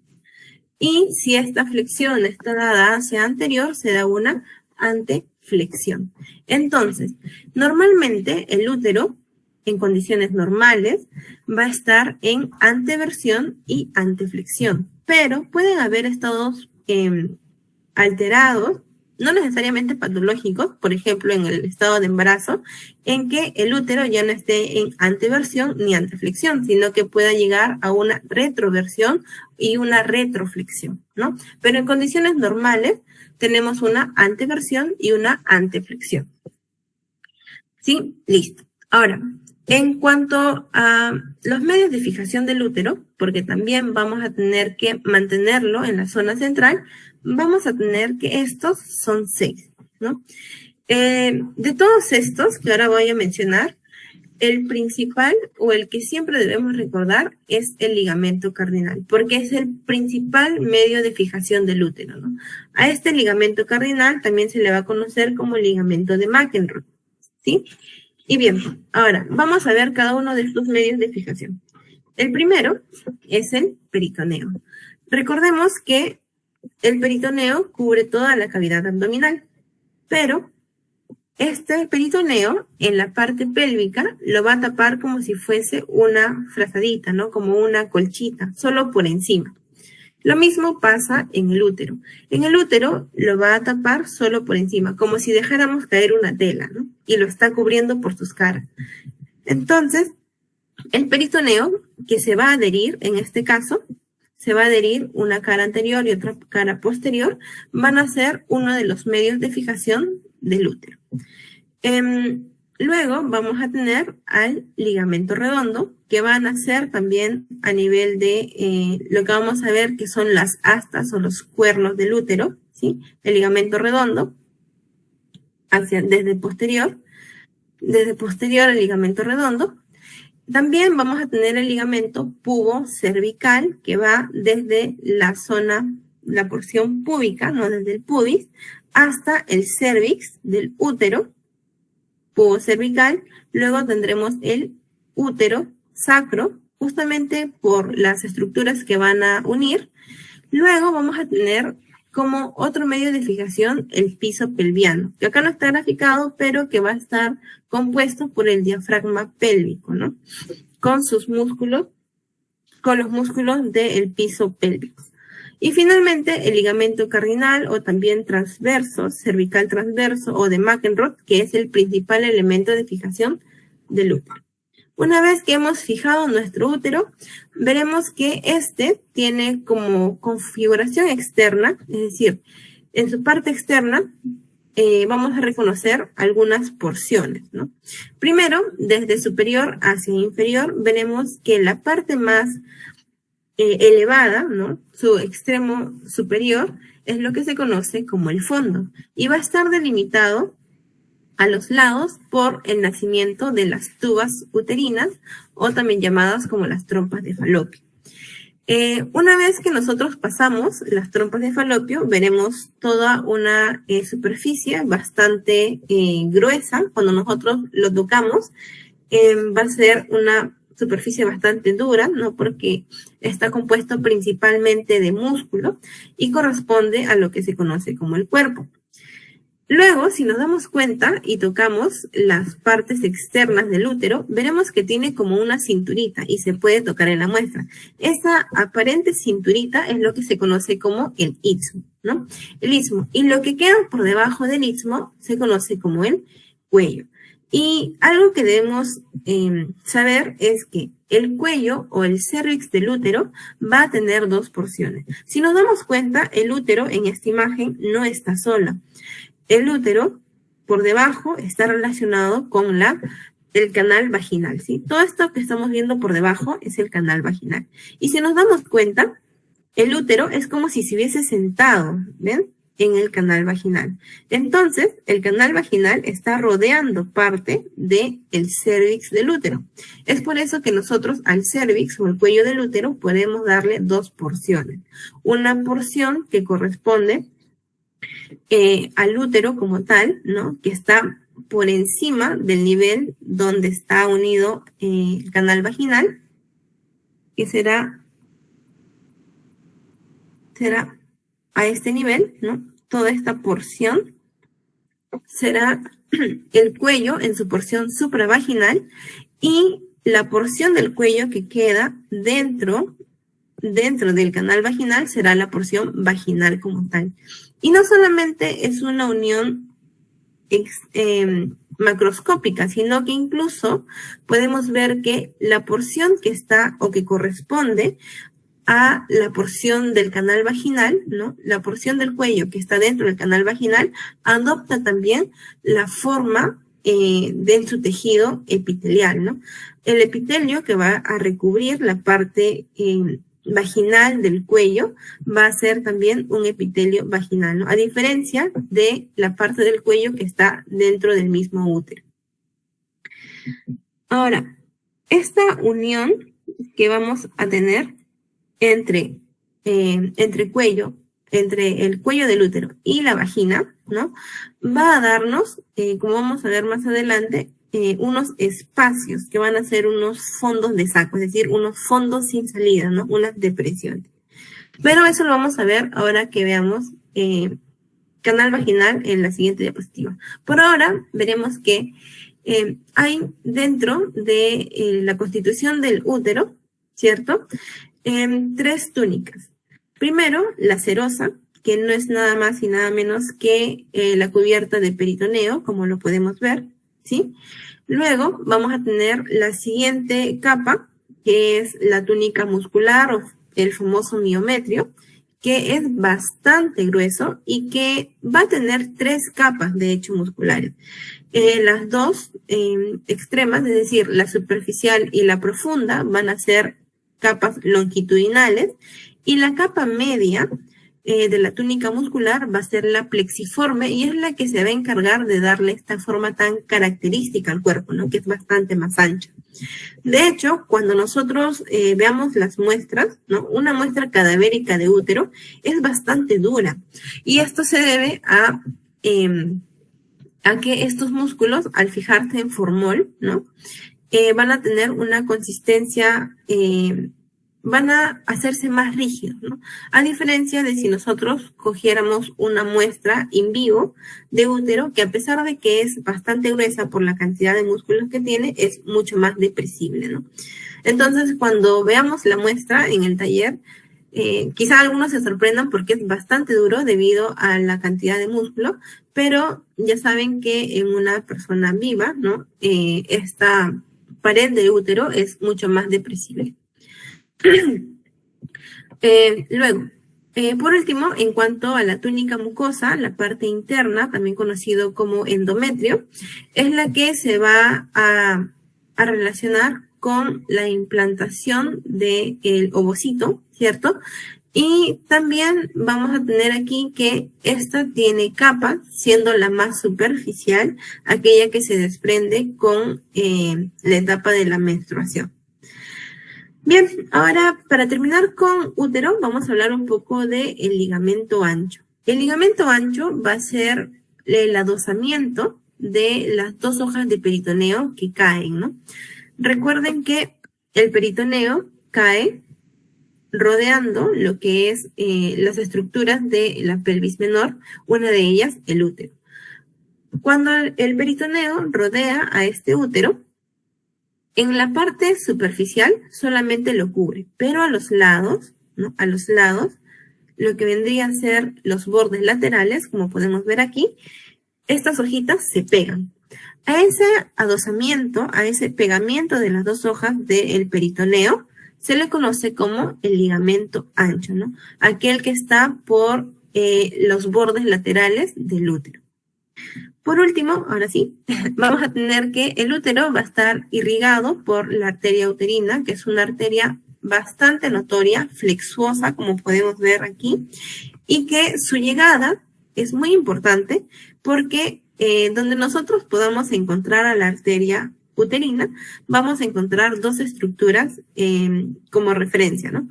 Y si esta flexión está dada hacia anterior, será una anteflexión. Entonces, normalmente el útero, en condiciones normales, va a estar en anteversión y anteflexión, pero pueden haber estados alterados, no necesariamente patológicos, por ejemplo, en el estado de embarazo, en que el útero ya no esté en anteversión ni anteflexión, sino que pueda llegar a una retroversión y una retroflexión, ¿no? Pero en condiciones normales tenemos una anteversión y una anteflexión. ¿Sí? Listo. Ahora, en cuanto a los medios de fijación del útero, porque también vamos a tener que mantenerlo en la zona central, vamos a tener que estos son 6, ¿no? De todos estos que ahora voy a mencionar, el principal o el que siempre debemos recordar es el ligamento cardinal, porque es el principal medio de fijación del útero, ¿no? A este ligamento cardinal también se le va a conocer como ligamento de McEnroe, ¿sí? Y bien, ahora vamos a ver cada uno de estos medios de fijación. El primero es el peritoneo. Recordemos que el peritoneo cubre toda la cavidad abdominal, pero este peritoneo en la parte pélvica lo va a tapar como si fuese una frazadita, ¿no? Como una colchita, solo por encima. Lo mismo pasa en el útero. En el útero lo va a tapar solo por encima, como si dejáramos caer una tela, ¿no? Y lo está cubriendo por sus caras. Entonces, el peritoneo que se va a adherir, en este caso, se va a adherir una cara anterior y otra cara posterior, van a ser uno de los medios de fijación del útero. Luego vamos a tener al ligamento redondo, que van a ser también a nivel de lo que vamos a ver que son las astas o los cuernos del útero, ¿sí? El ligamento redondo, desde posterior al ligamento redondo. También vamos a tener el ligamento pubo-cervical, que va desde la zona, la porción púbica, no desde el pubis, hasta el cervix del útero, pubo-cervical. Luego tendremos el útero sacro, justamente por las estructuras que van a unir. Luego vamos a tener como otro medio de fijación el piso pelviano, que acá no está graficado, pero que va a estar compuesto por el diafragma pélvico, ¿no? Con sus músculos, con los músculos del piso pélvico. Y finalmente el ligamento cardinal o también transverso, cervical transverso o de McEnroe, que es el principal elemento de fijación del útero. Una vez que hemos fijado nuestro útero, veremos que este tiene como configuración externa, es decir, en su parte externa vamos a reconocer algunas porciones, ¿no? Primero, desde superior hacia inferior, veremos que la parte más elevada, ¿no? Su extremo superior es lo que se conoce como el fondo y va a estar delimitado a los lados por el nacimiento de las tubas uterinas o también llamadas como las trompas de falopio. Una vez que nosotros pasamos las trompas de falopio, veremos toda una superficie bastante gruesa. Cuando nosotros lo tocamos, va a ser una superficie bastante dura, ¿no? Porque está compuesto principalmente de músculo y corresponde a lo que se conoce como el cuerpo. Luego, si nos damos cuenta y tocamos las partes externas del útero, veremos que tiene como una cinturita y se puede tocar en la muestra. Esa aparente cinturita es lo que se conoce como el istmo, ¿no? El istmo. Y lo que queda por debajo del istmo se conoce como el cuello. Y algo que debemos saber es que el cuello o el cervix del útero va a tener dos porciones. Si nos damos cuenta, el útero en esta imagen no está sola. El útero, por debajo, está relacionado con el canal vaginal, ¿sí? Todo esto que estamos viendo por debajo es el canal vaginal. Y si nos damos cuenta, el útero es como si se hubiese sentado, ¿ven? En el canal vaginal. Entonces, el canal vaginal está rodeando parte del cervix del útero. Es por eso que nosotros al cervix o el cuello del útero podemos darle dos porciones. Una porción que corresponde al útero como tal, ¿no? Que está por encima del nivel donde está unido el canal vaginal, que será a este nivel, ¿no? Toda esta porción será el cuello en su porción supravaginal y la porción del cuello que queda dentro del canal vaginal será la porción vaginal como tal. Y no solamente es una unión macroscópica, sino que incluso podemos ver que la porción que está o que corresponde a la porción del canal vaginal, ¿no? La porción del cuello que está dentro del canal vaginal adopta también la forma de su tejido epitelial, ¿no? El epitelio que va a recubrir la parte vaginal del cuello va a ser también un epitelio vaginal, ¿no? A diferencia de la parte del cuello que está dentro del mismo útero. Ahora, esta unión que vamos a tener entre el cuello del útero y la vagina, ¿no? Va a darnos, como vamos a ver más adelante, unos espacios que van a ser unos fondos de saco, es decir, unos fondos sin salida, ¿no? Unas depresiones. Pero eso lo vamos a ver ahora que veamos canal vaginal en la siguiente diapositiva. Por ahora veremos que hay dentro de la constitución del útero, ¿cierto? 3 túnicas. Primero, la serosa, que no es nada más y nada menos que la cubierta de peritoneo, como lo podemos ver, ¿sí? Luego vamos a tener la siguiente capa, que es la túnica muscular o el famoso miometrio, que es bastante grueso y que va a tener 3 capas, de hecho, musculares. Las dos extremas, es decir, la superficial y la profunda, van a ser capas longitudinales, y la capa media de la túnica muscular va a ser la plexiforme y es la que se va a encargar de darle esta forma tan característica al cuerpo, ¿no? Que es bastante más ancha. De hecho, cuando nosotros veamos las muestras, ¿no? Una muestra cadavérica de útero es bastante dura y esto se debe a que estos músculos, al fijarse en formol, ¿no? Van a tener una consistencia, van a hacerse más rígidos, ¿no? A diferencia de si nosotros cogiéramos una muestra in vivo de útero, que a pesar de que es bastante gruesa por la cantidad de músculos que tiene, es mucho más depresible, ¿no? Entonces, cuando veamos la muestra en el taller, quizá algunos se sorprendan porque es bastante duro debido a la cantidad de músculo, pero ya saben que en una persona viva, ¿no? Esta pared de útero es mucho más depresible. Luego, por último, en cuanto a la túnica mucosa, la parte interna, también conocido como endometrio, es la que se va a relacionar con la implantación del ovocito, ¿cierto? Y también vamos a tener aquí que esta tiene capas, siendo la más superficial, aquella que se desprende con la etapa de la menstruación. Bien, ahora para terminar con útero, vamos a hablar un poco del ligamento ancho. El ligamento ancho va a ser el adosamiento de las 2 hojas de peritoneo que caen, ¿no? Recuerden que el peritoneo cae rodeando lo que es las estructuras de la pelvis menor, una de ellas el útero. Cuando el peritoneo rodea a este útero, en la parte superficial solamente lo cubre, pero a los lados, ¿no? A los lados, lo que vendría a ser los bordes laterales, como podemos ver aquí, estas hojitas se pegan. A ese adosamiento, a ese pegamiento de las 2 hojas del peritoneo, se le conoce como el ligamento ancho, ¿no? Aquel que está por los bordes laterales del útero. Por último, ahora sí, vamos a tener que el útero va a estar irrigado por la arteria uterina, que es una arteria bastante notoria, flexuosa, como podemos ver aquí, y que su llegada es muy importante porque donde nosotros podamos encontrar a la arteria uterina, vamos a encontrar 2 estructuras como referencia, ¿no?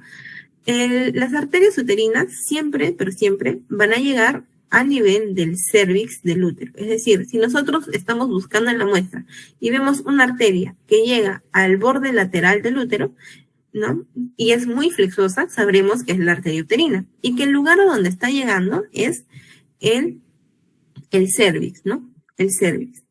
Las arterias uterinas siempre, pero siempre, van a llegar a nivel del cérvix del útero. Es decir, si nosotros estamos buscando en la muestra y vemos una arteria que llega al borde lateral del útero, ¿no? Y es muy flexosa, sabremos que es la arteria uterina y que el lugar a donde está llegando es el cérvix, ¿no? El cérvix.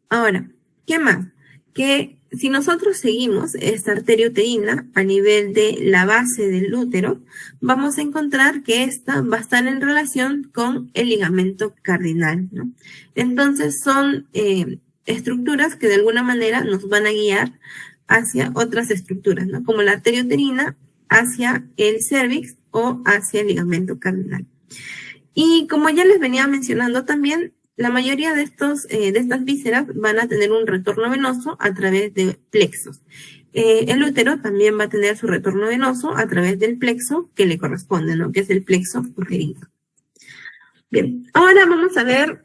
Ahora, ¿qué más? Que si nosotros seguimos esta arteria uterina a nivel de la base del útero, vamos a encontrar que esta va a estar en relación con el ligamento cardinal, ¿no? Entonces son estructuras que de alguna manera nos van a guiar hacia otras estructuras, ¿no? Como la arteria uterina hacia el cérvix o hacia el ligamento cardinal. Y como ya les venía mencionando también, La mayoría de estas vísceras van a tener un retorno venoso a través de plexos. El útero también va a tener su retorno venoso a través del plexo que le corresponde, ¿no? Que es el plexo uterino. Bien, ahora vamos a ver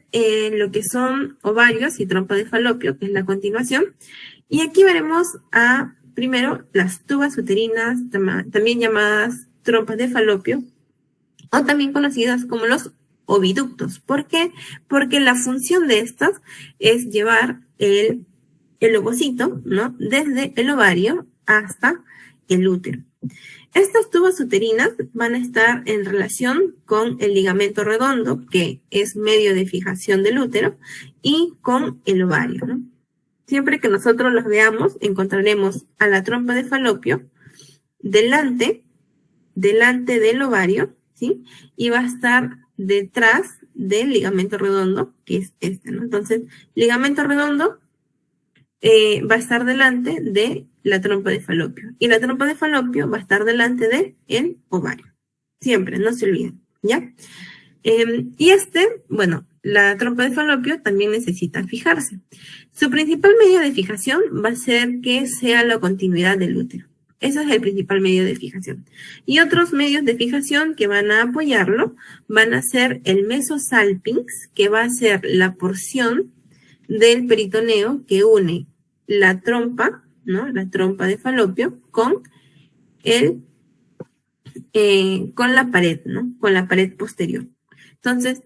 lo que son ovarios y trompa de falopio, que es la continuación. Y aquí veremos primero las tubas uterinas, también llamadas trompas de falopio, o también conocidas como los oviductos. ¿Por qué? Porque la función de estas es llevar el ovocito, ¿no? Desde el ovario hasta el útero. Estas tubas uterinas van a estar en relación con el ligamento redondo, que es medio de fijación del útero, y con el ovario, ¿no? Siempre que nosotros los veamos, encontraremos a la trompa de falopio delante del ovario, ¿sí? Y va a estar detrás del ligamento redondo, que es este, ¿no? Entonces, ligamento redondo va a estar delante de la trompa de falopio. Y la trompa de falopio va a estar delante del ovario. Siempre, no se olviden, ¿ya? Y bueno, la trompa de falopio también necesita fijarse. Su principal medio de fijación va a ser que sea la continuidad del útero. Ese es el principal medio de fijación. Y otros medios de fijación que van a apoyarlo van a ser el mesosalpinx, que va a ser la porción del peritoneo que une la trompa, ¿no? La trompa de falopio con la pared, ¿no? Con la pared posterior. Entonces,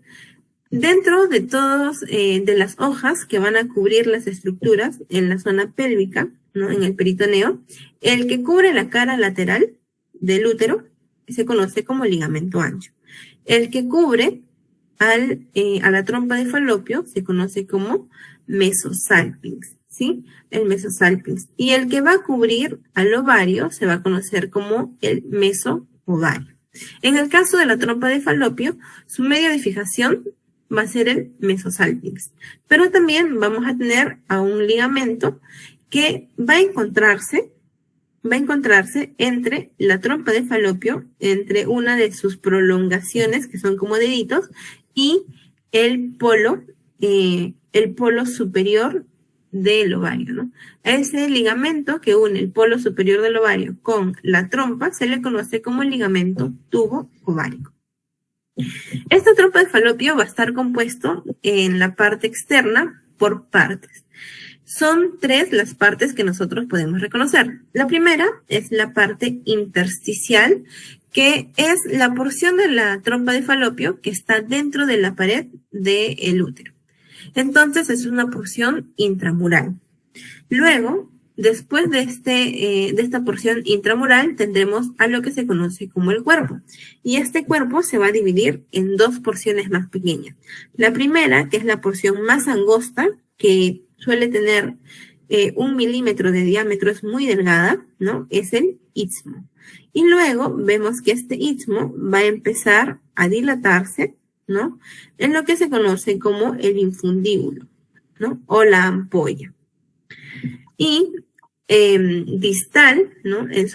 dentro de de las hojas que van a cubrir las estructuras en la zona pélvica, ¿no? En el peritoneo, el que cubre la cara lateral del útero se conoce como ligamento ancho. El que cubre a la trompa de falopio se conoce como mesosalpinx, ¿sí? El mesosalpinx. Y el que va a cubrir al ovario se va a conocer como el mesoovario. En el caso de la trompa de falopio, su medio de fijación va a ser el mesosalpinx. Pero también vamos a tener a un ligamento que va a encontrarse entre la trompa de falopio, entre una de sus prolongaciones, que son como deditos, y el polo superior del ovario, ¿no? A ese ligamento que une el polo superior del ovario con la trompa se le conoce como el ligamento tubo ovárico. Esta trompa de falopio va a estar compuesto en la parte externa por partes. Son 3 las partes que nosotros podemos reconocer. La primera es la parte intersticial, que es la porción de la trompa de falopio que está dentro de la pared del útero. Entonces es una porción intramural. Luego, después de esta porción intramural, tendremos a lo que se conoce como el cuerpo. Y este cuerpo se va a dividir en 2 porciones más pequeñas. La primera, que es la porción más angosta, que suele tener 1 milímetro de diámetro, es muy delgada, ¿no? Es el istmo. Y luego vemos que este istmo va a empezar a dilatarse, ¿no? En lo que se conoce como el infundíbulo, ¿no? O la ampolla. Y distal, ¿no? En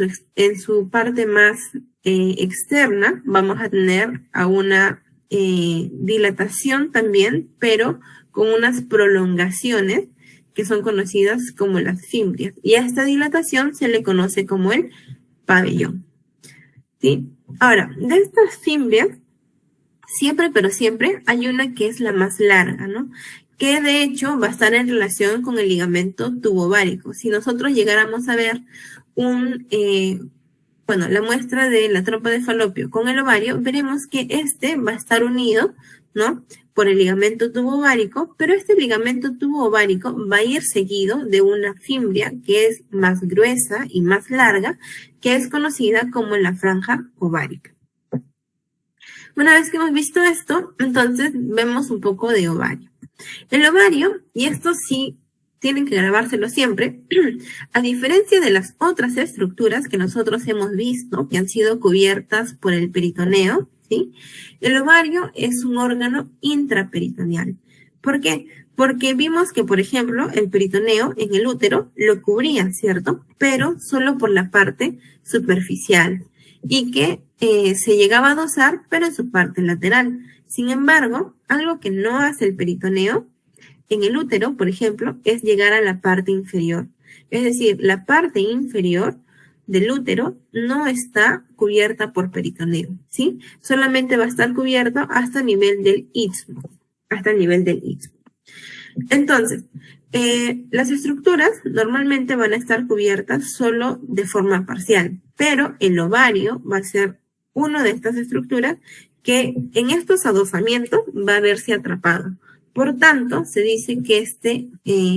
su parte más externa vamos a tener a una dilatación también, pero con unas prolongaciones que son conocidas como las fimbrias. Y a esta dilatación se le conoce como el pabellón, ¿sí? Ahora, de estas fimbrias, siempre, pero siempre, hay una que es la más larga, ¿no? Que de hecho va a estar en relación con el ligamento tubovárico. Si nosotros llegáramos a ver la muestra de la trompa de falopio con el ovario, veremos que este va a estar unido, ¿no? Por el ligamento tubovárico, pero este ligamento tubovárico va a ir seguido de una fimbria que es más gruesa y más larga, que es conocida como la franja ovárica. Una vez que hemos visto esto, entonces vemos un poco de ovario. El ovario, y esto sí tienen que grabárselo siempre, a diferencia de las otras estructuras que nosotros hemos visto, que han sido cubiertas por el peritoneo, ¿sí? El ovario es un órgano intraperitoneal. ¿Por qué? Porque vimos que, por ejemplo, el peritoneo en el útero lo cubría, ¿cierto? Pero solo por la parte superficial. y que se llegaba a dosar, pero en su parte lateral. Sin embargo, algo que no hace el peritoneo en el útero, por ejemplo, es llegar a la parte inferior. Es decir, la parte inferior del útero no está cubierta por peritoneo, ¿sí? Solamente va a estar cubierto hasta el nivel del istmo, hasta el nivel del istmo. Entonces, las estructuras normalmente van a estar cubiertas solo de forma parcial, pero el ovario va a ser una de estas estructuras que en estos adosamientos va a verse atrapado. Por tanto, se dice que este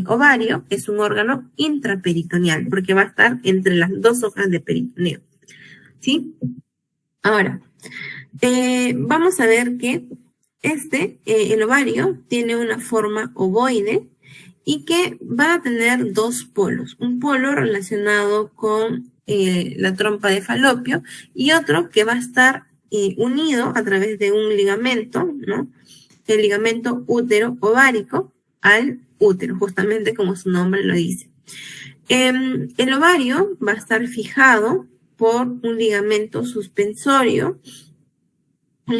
ovario es un órgano intraperitoneal, porque va a estar entre las dos hojas de peritoneo, ¿sí? Ahora, vamos a ver que el ovario tiene una forma ovoide y que va a tener dos polos. Un polo relacionado con la trompa de Falopio y otro que va a estar unido a través de un ligamento, ¿no? El ligamento útero-ovárico al útero, justamente como su nombre lo dice. El ovario va a estar fijado por un ligamento suspensorio, un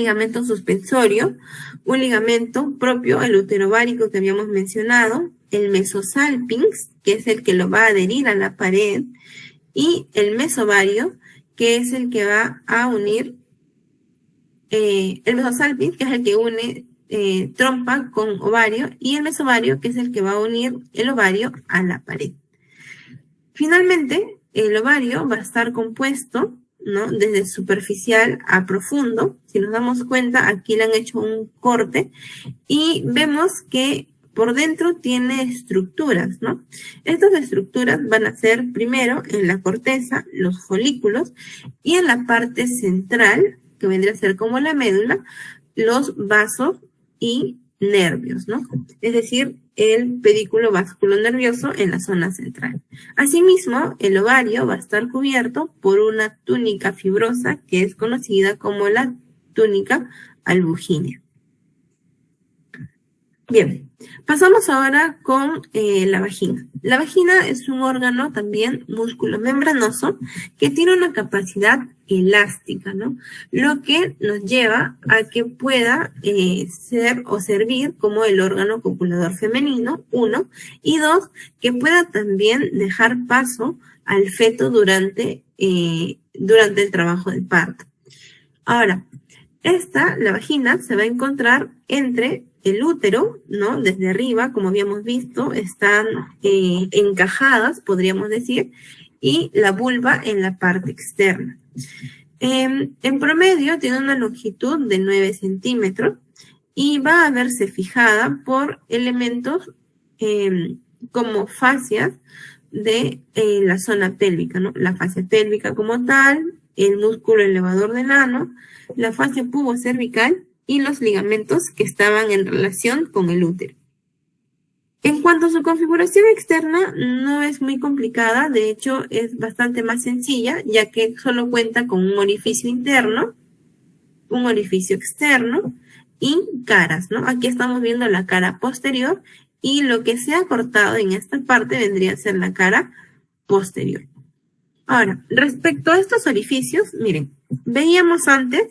ligamento propio al útero ovárico que habíamos mencionado, el mesosalpinx, que es el que lo va a adherir a la pared, y el mesovario, que es el que va a unir, el mesosalpinx, que es el que une trompa con ovario, y el mesovario, que es el que va a unir el ovario a la pared. Finalmente, el ovario va a estar compuesto, ¿no?, desde superficial a profundo. Si nos damos cuenta, aquí le han hecho un corte y vemos que por dentro tiene estructuras, ¿no? Estas estructuras van a ser primero en la corteza, los folículos, y en la parte central, que vendría a ser como la médula, los vasos y nervios, ¿no? Es decir, el pedículo vasculonervioso en la zona central. Asimismo, el ovario va a estar cubierto por una túnica fibrosa que es conocida como la túnica albugínea. Bien, pasamos ahora con la vagina. La vagina es un órgano también músculo-membranoso que tiene una capacidad elástica, ¿no? Lo que nos lleva a que pueda ser o servir como el órgano copulador femenino, 1, y 2, que pueda también dejar paso al feto durante el trabajo del parto. Ahora, la vagina se va a encontrar entre el útero, ¿no? Desde arriba, como habíamos visto, están encajadas, podríamos decir, y la vulva en la parte externa. En promedio tiene una longitud de 9 centímetros y va a verse fijada por elementos como fascias de la zona pélvica, ¿no? La fascia pélvica como tal, el músculo elevador del ano, la fascia pubocervical y los ligamentos que estaban en relación con el útero. En cuanto a su configuración externa, no es muy complicada, de hecho es bastante más sencilla, ya que solo cuenta con un orificio interno, un orificio externo y caras, ¿no? Aquí estamos viendo la cara posterior y lo que se ha cortado en esta parte vendría a ser la cara posterior. Ahora, respecto a estos orificios, miren, veíamos antes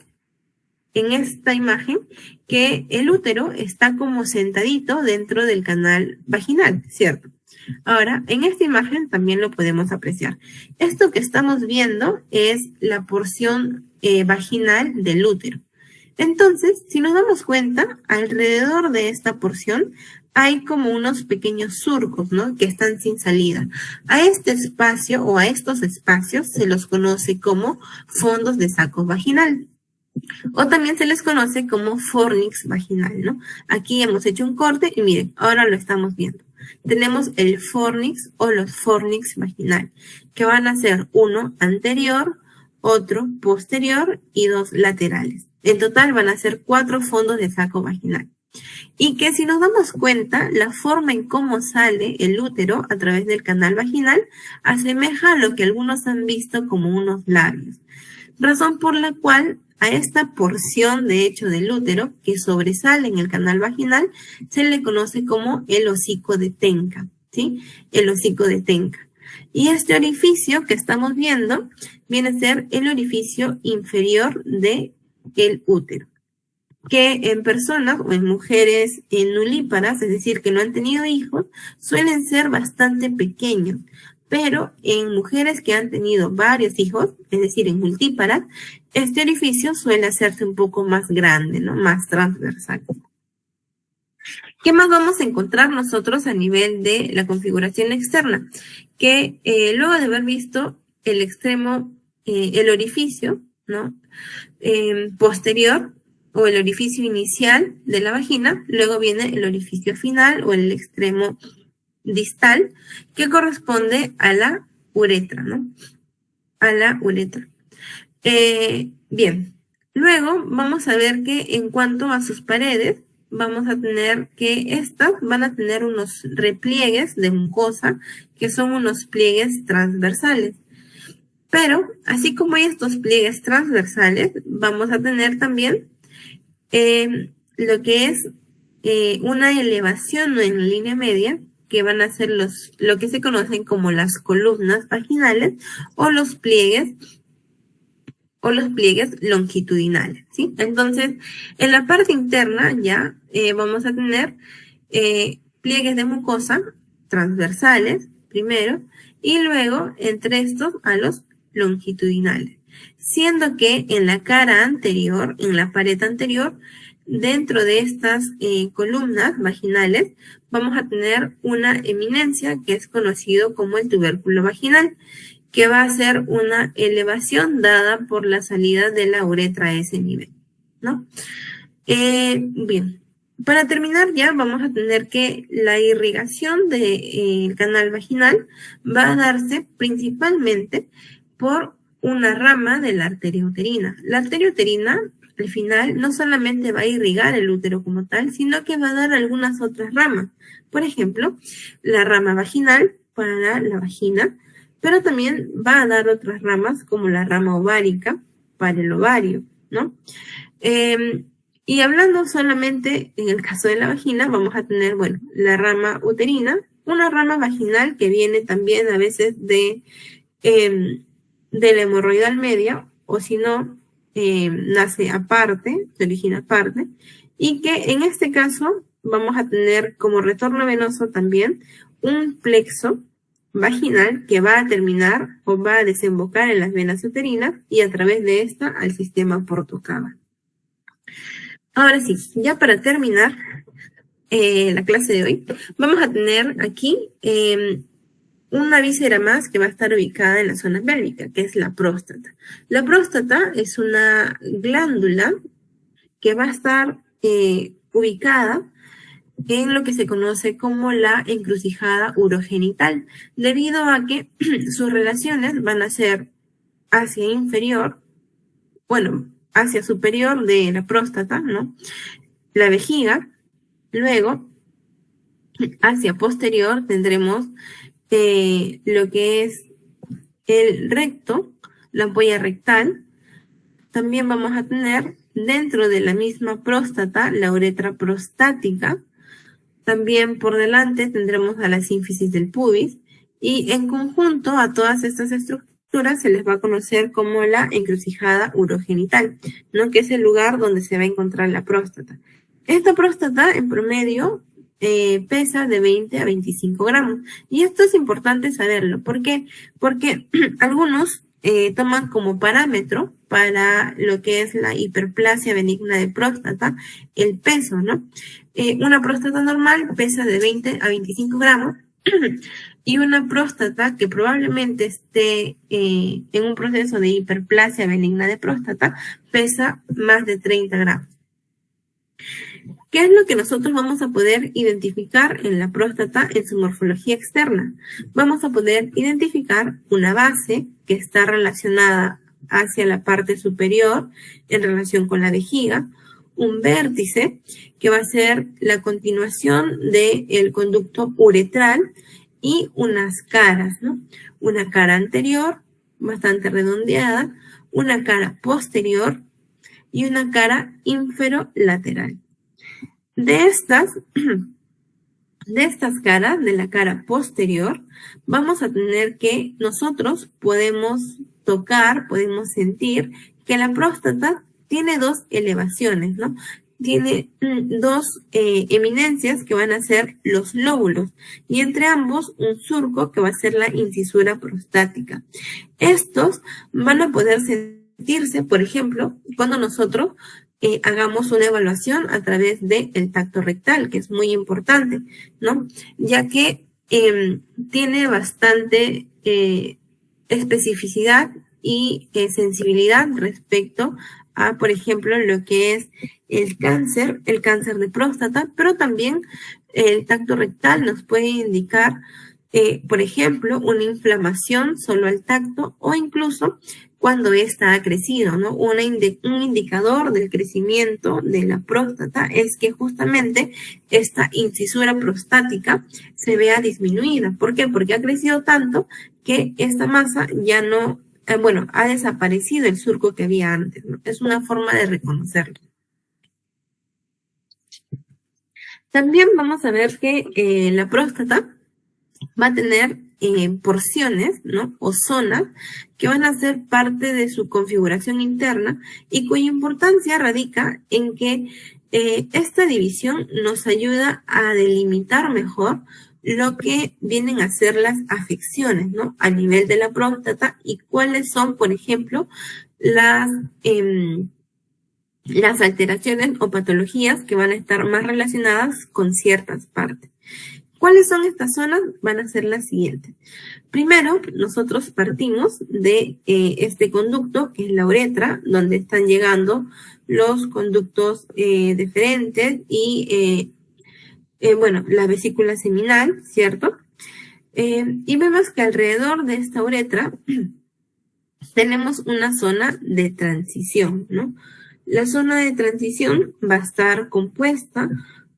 en esta imagen que el útero está como sentadito dentro del canal vaginal, ¿cierto? Ahora, en esta imagen también lo podemos apreciar. Esto que estamos viendo es la porción vaginal del útero. Entonces, si nos damos cuenta, alrededor de esta porción hay como unos pequeños surcos, ¿no?, que están sin salida. A este espacio o a estos espacios se los conoce como fondos de saco vaginal. O también se les conoce como fornix vaginal, ¿no? Aquí hemos hecho un corte y miren, ahora lo estamos viendo. Tenemos el fornix o los fornix vaginal, que van a ser uno anterior, otro posterior y 2 laterales. En total van a ser 4 fondos de saco vaginal. Y que si nos damos cuenta, la forma en cómo sale el útero a través del canal vaginal asemeja a lo que algunos han visto como unos labios. Razón por la cual a esta porción, de hecho, del útero que sobresale en el canal vaginal se le conoce como el hocico de Tenca, ¿sí? El hocico de Tenca. Y este orificio que estamos viendo viene a ser el orificio inferior del útero, que en personas o en mujeres nulíparas, es decir, que no han tenido hijos, suelen ser bastante pequeños. Pero en mujeres que han tenido varios hijos, es decir, en multíparas, este orificio suele hacerse un poco más grande, ¿no? Más transversal. ¿Qué más vamos a encontrar nosotros a nivel de la configuración externa? Que luego de haber visto el extremo, el orificio, ¿no? Posterior o el orificio inicial de la vagina, luego viene el orificio final o el extremo distal, que corresponde a la uretra, ¿no? A la uretra. Bien, luego vamos a ver que en cuanto a sus paredes, vamos a tener que estas van a tener unos repliegues de mucosa, que son unos pliegues transversales. Pero, así como hay estos pliegues transversales, vamos a tener también lo que es una elevación en línea media, que van a ser lo que se conocen como las columnas vaginales o los pliegues longitudinales, ¿sí? Entonces, en la parte interna ya vamos a tener pliegues de mucosa transversales primero y luego entre estos a los longitudinales, siendo que en la cara anterior, en la pared anterior, dentro de estas columnas vaginales, vamos a tener una eminencia que es conocido como el tubérculo vaginal, que va a ser una elevación dada por la salida de la uretra a ese nivel, ¿no? Bien, para terminar ya vamos a tener que la irrigación del canal vaginal va a darse principalmente por una rama de la arteria uterina. La arteria uterina, al final, no solamente va a irrigar el útero como tal, sino que va a dar algunas otras ramas. Por ejemplo, la rama vaginal para la vagina, pero también va a dar otras ramas como la rama ovárica para el ovario, ¿no? Y hablando solamente en el caso de la vagina, vamos a tener, bueno, la rama uterina, una rama vaginal que viene también a veces de la hemorroidal media, o si no, nace aparte, se origina aparte, y que en este caso vamos a tener como retorno venoso también un plexo vaginal que va a terminar o va a desembocar en las venas uterinas y a través de esta al sistema portocava. Ahora sí, ya para terminar la clase de hoy, vamos a tener aquí una víscera más que va a estar ubicada en la zona pélvica, que es la próstata. La próstata es una glándula que va a estar ubicada en lo que se conoce como la encrucijada urogenital, debido a que sus relaciones van a ser hacia inferior, bueno, hacia superior de la próstata, ¿no? La vejiga, luego hacia posterior tendremos lo que es el recto, la ampolla rectal. También vamos a tener dentro de la misma próstata la uretra prostática. También por delante tendremos a la sínfisis del pubis y en conjunto a todas estas estructuras se les va a conocer como la encrucijada urogenital, ¿no? Que es el lugar donde se va a encontrar la próstata. Esta próstata en promedio pesa de 20 a 25 gramos. Y esto es importante saberlo. ¿Por qué? Porque algunos toman como parámetro para lo que es la hiperplasia benigna de próstata el peso, ¿no? Una próstata normal pesa de 20 a 25 gramos y una próstata que probablemente esté en un proceso de hiperplasia benigna de próstata pesa más de 30 gramos. ¿Qué es lo que nosotros vamos a poder identificar en la próstata en su morfología externa? Vamos a poder identificar una base que está relacionada hacia la parte superior en relación con la vejiga, un vértice que va a ser la continuación del conducto uretral y unas caras, ¿no? Una cara anterior bastante redondeada, una cara posterior y una cara inferolateral. De estas, de estas caras, de la cara posterior, vamos a tener que nosotros podemos tocar, podemos sentir que la próstata tiene dos elevaciones, ¿no? Tiene dos eminencias que van a ser los lóbulos y entre ambos un surco que va a ser la incisura prostática. Estos van a poder sentirse, por ejemplo, cuando nosotros hagamos una evaluación a través del tacto rectal, que es muy importante, ¿no? Ya que tiene bastante especificidad y sensibilidad respecto a, por ejemplo, lo que es el cáncer de próstata, pero también el tacto rectal nos puede indicar, por ejemplo, una inflamación solo al tacto o incluso cuando ésta ha crecido, ¿no? Un indicador del crecimiento de la próstata es que justamente esta incisura prostática se vea disminuida. ¿Por qué? Porque ha crecido tanto que esta masa ya no, ha desaparecido el surco que había antes, ¿no? Es una forma de reconocerlo. También vamos a ver que la próstata va a tener porciones, ¿no? O zonas que van a ser parte de su configuración interna y cuya importancia radica en que esta división nos ayuda a delimitar mejor lo que vienen a ser las afecciones, ¿no? A nivel de la próstata y cuáles son, por ejemplo, las alteraciones o patologías que van a estar más relacionadas con ciertas partes. ¿Cuáles son estas zonas? Van a ser las siguientes. Primero, nosotros partimos de este conducto, que es la uretra, donde están llegando los conductos deferentes y, la vesícula seminal, ¿cierto? Y vemos que alrededor de esta uretra tenemos una zona de transición, ¿no? La zona de transición va a estar compuesta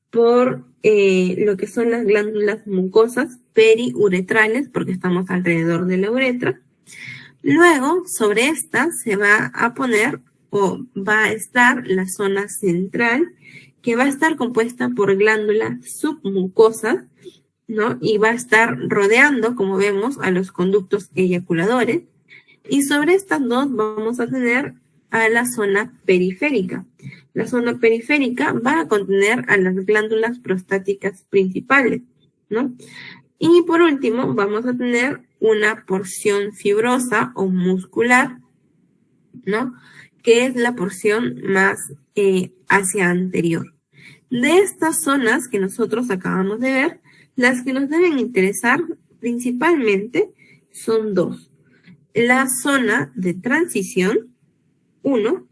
por lo que son las glándulas mucosas periuretrales, porque estamos alrededor de la uretra. Luego, sobre esta se va a poner o va a estar la zona central, que va a estar compuesta por glándulas submucosas, ¿no? Y va a estar rodeando, como vemos, a los conductos eyaculadores. Y sobre estas dos vamos a tener a la zona periférica. La zona periférica va a contener a las glándulas prostáticas principales, ¿no? Y por último, vamos a tener una porción fibrosa o muscular, ¿no? Que es la porción más hacia anterior. De estas zonas que nosotros acabamos de ver, las que nos deben interesar principalmente son dos. La zona de transición, 1,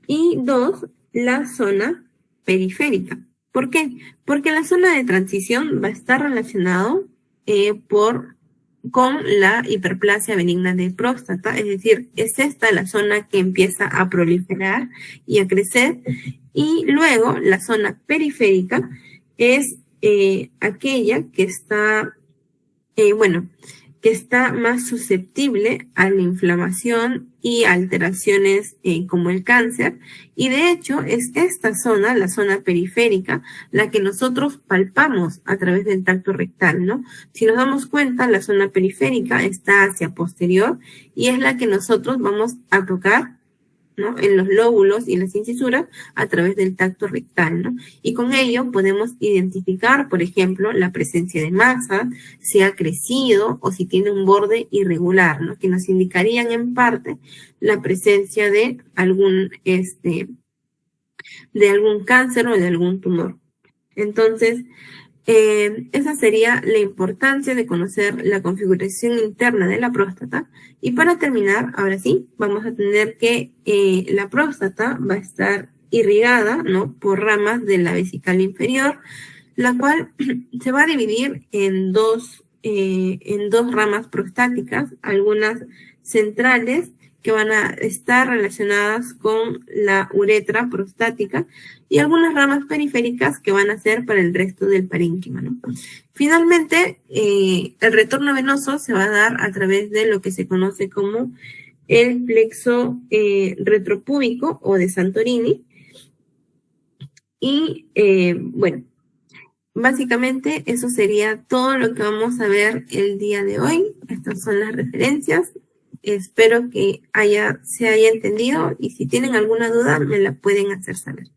y 2, la zona periférica. ¿Por qué? Porque la zona de transición va a estar relacionado con la hiperplasia benigna de próstata, es decir, es esta la zona que empieza a proliferar y a crecer, y luego la zona periférica es aquella que está, que está más susceptible a la inflamación y alteraciones como el cáncer. Y de hecho es esta zona, la zona periférica, la que nosotros palpamos a través del tacto rectal, ¿no? Si nos damos cuenta, la zona periférica está hacia posterior y es la que nosotros vamos a tocar, ¿no? En los lóbulos y las incisuras a través del tacto rectal, ¿no? Y con ello podemos identificar, por ejemplo, la presencia de masa, si ha crecido o si tiene un borde irregular, ¿no? Que nos indicarían en parte la presencia de algún cáncer o de algún tumor. Entonces, esa sería la importancia de conocer la configuración interna de la próstata. Y para terminar, ahora sí, vamos a tener que la próstata va a estar irrigada, ¿no? Por ramas de la vesical inferior, la cual se va a dividir en dos ramas prostáticas, algunas centrales que van a estar relacionadas con la uretra prostática y algunas ramas periféricas que van a ser para el resto del parénquima, ¿no? Finalmente, el retorno venoso se va a dar a través de lo que se conoce como el plexo retropúbico o de Santorini. Y, básicamente eso sería todo lo que vamos a ver el día de hoy. Estas son las referencias. Espero que se haya entendido y si tienen alguna duda me la pueden hacer saber.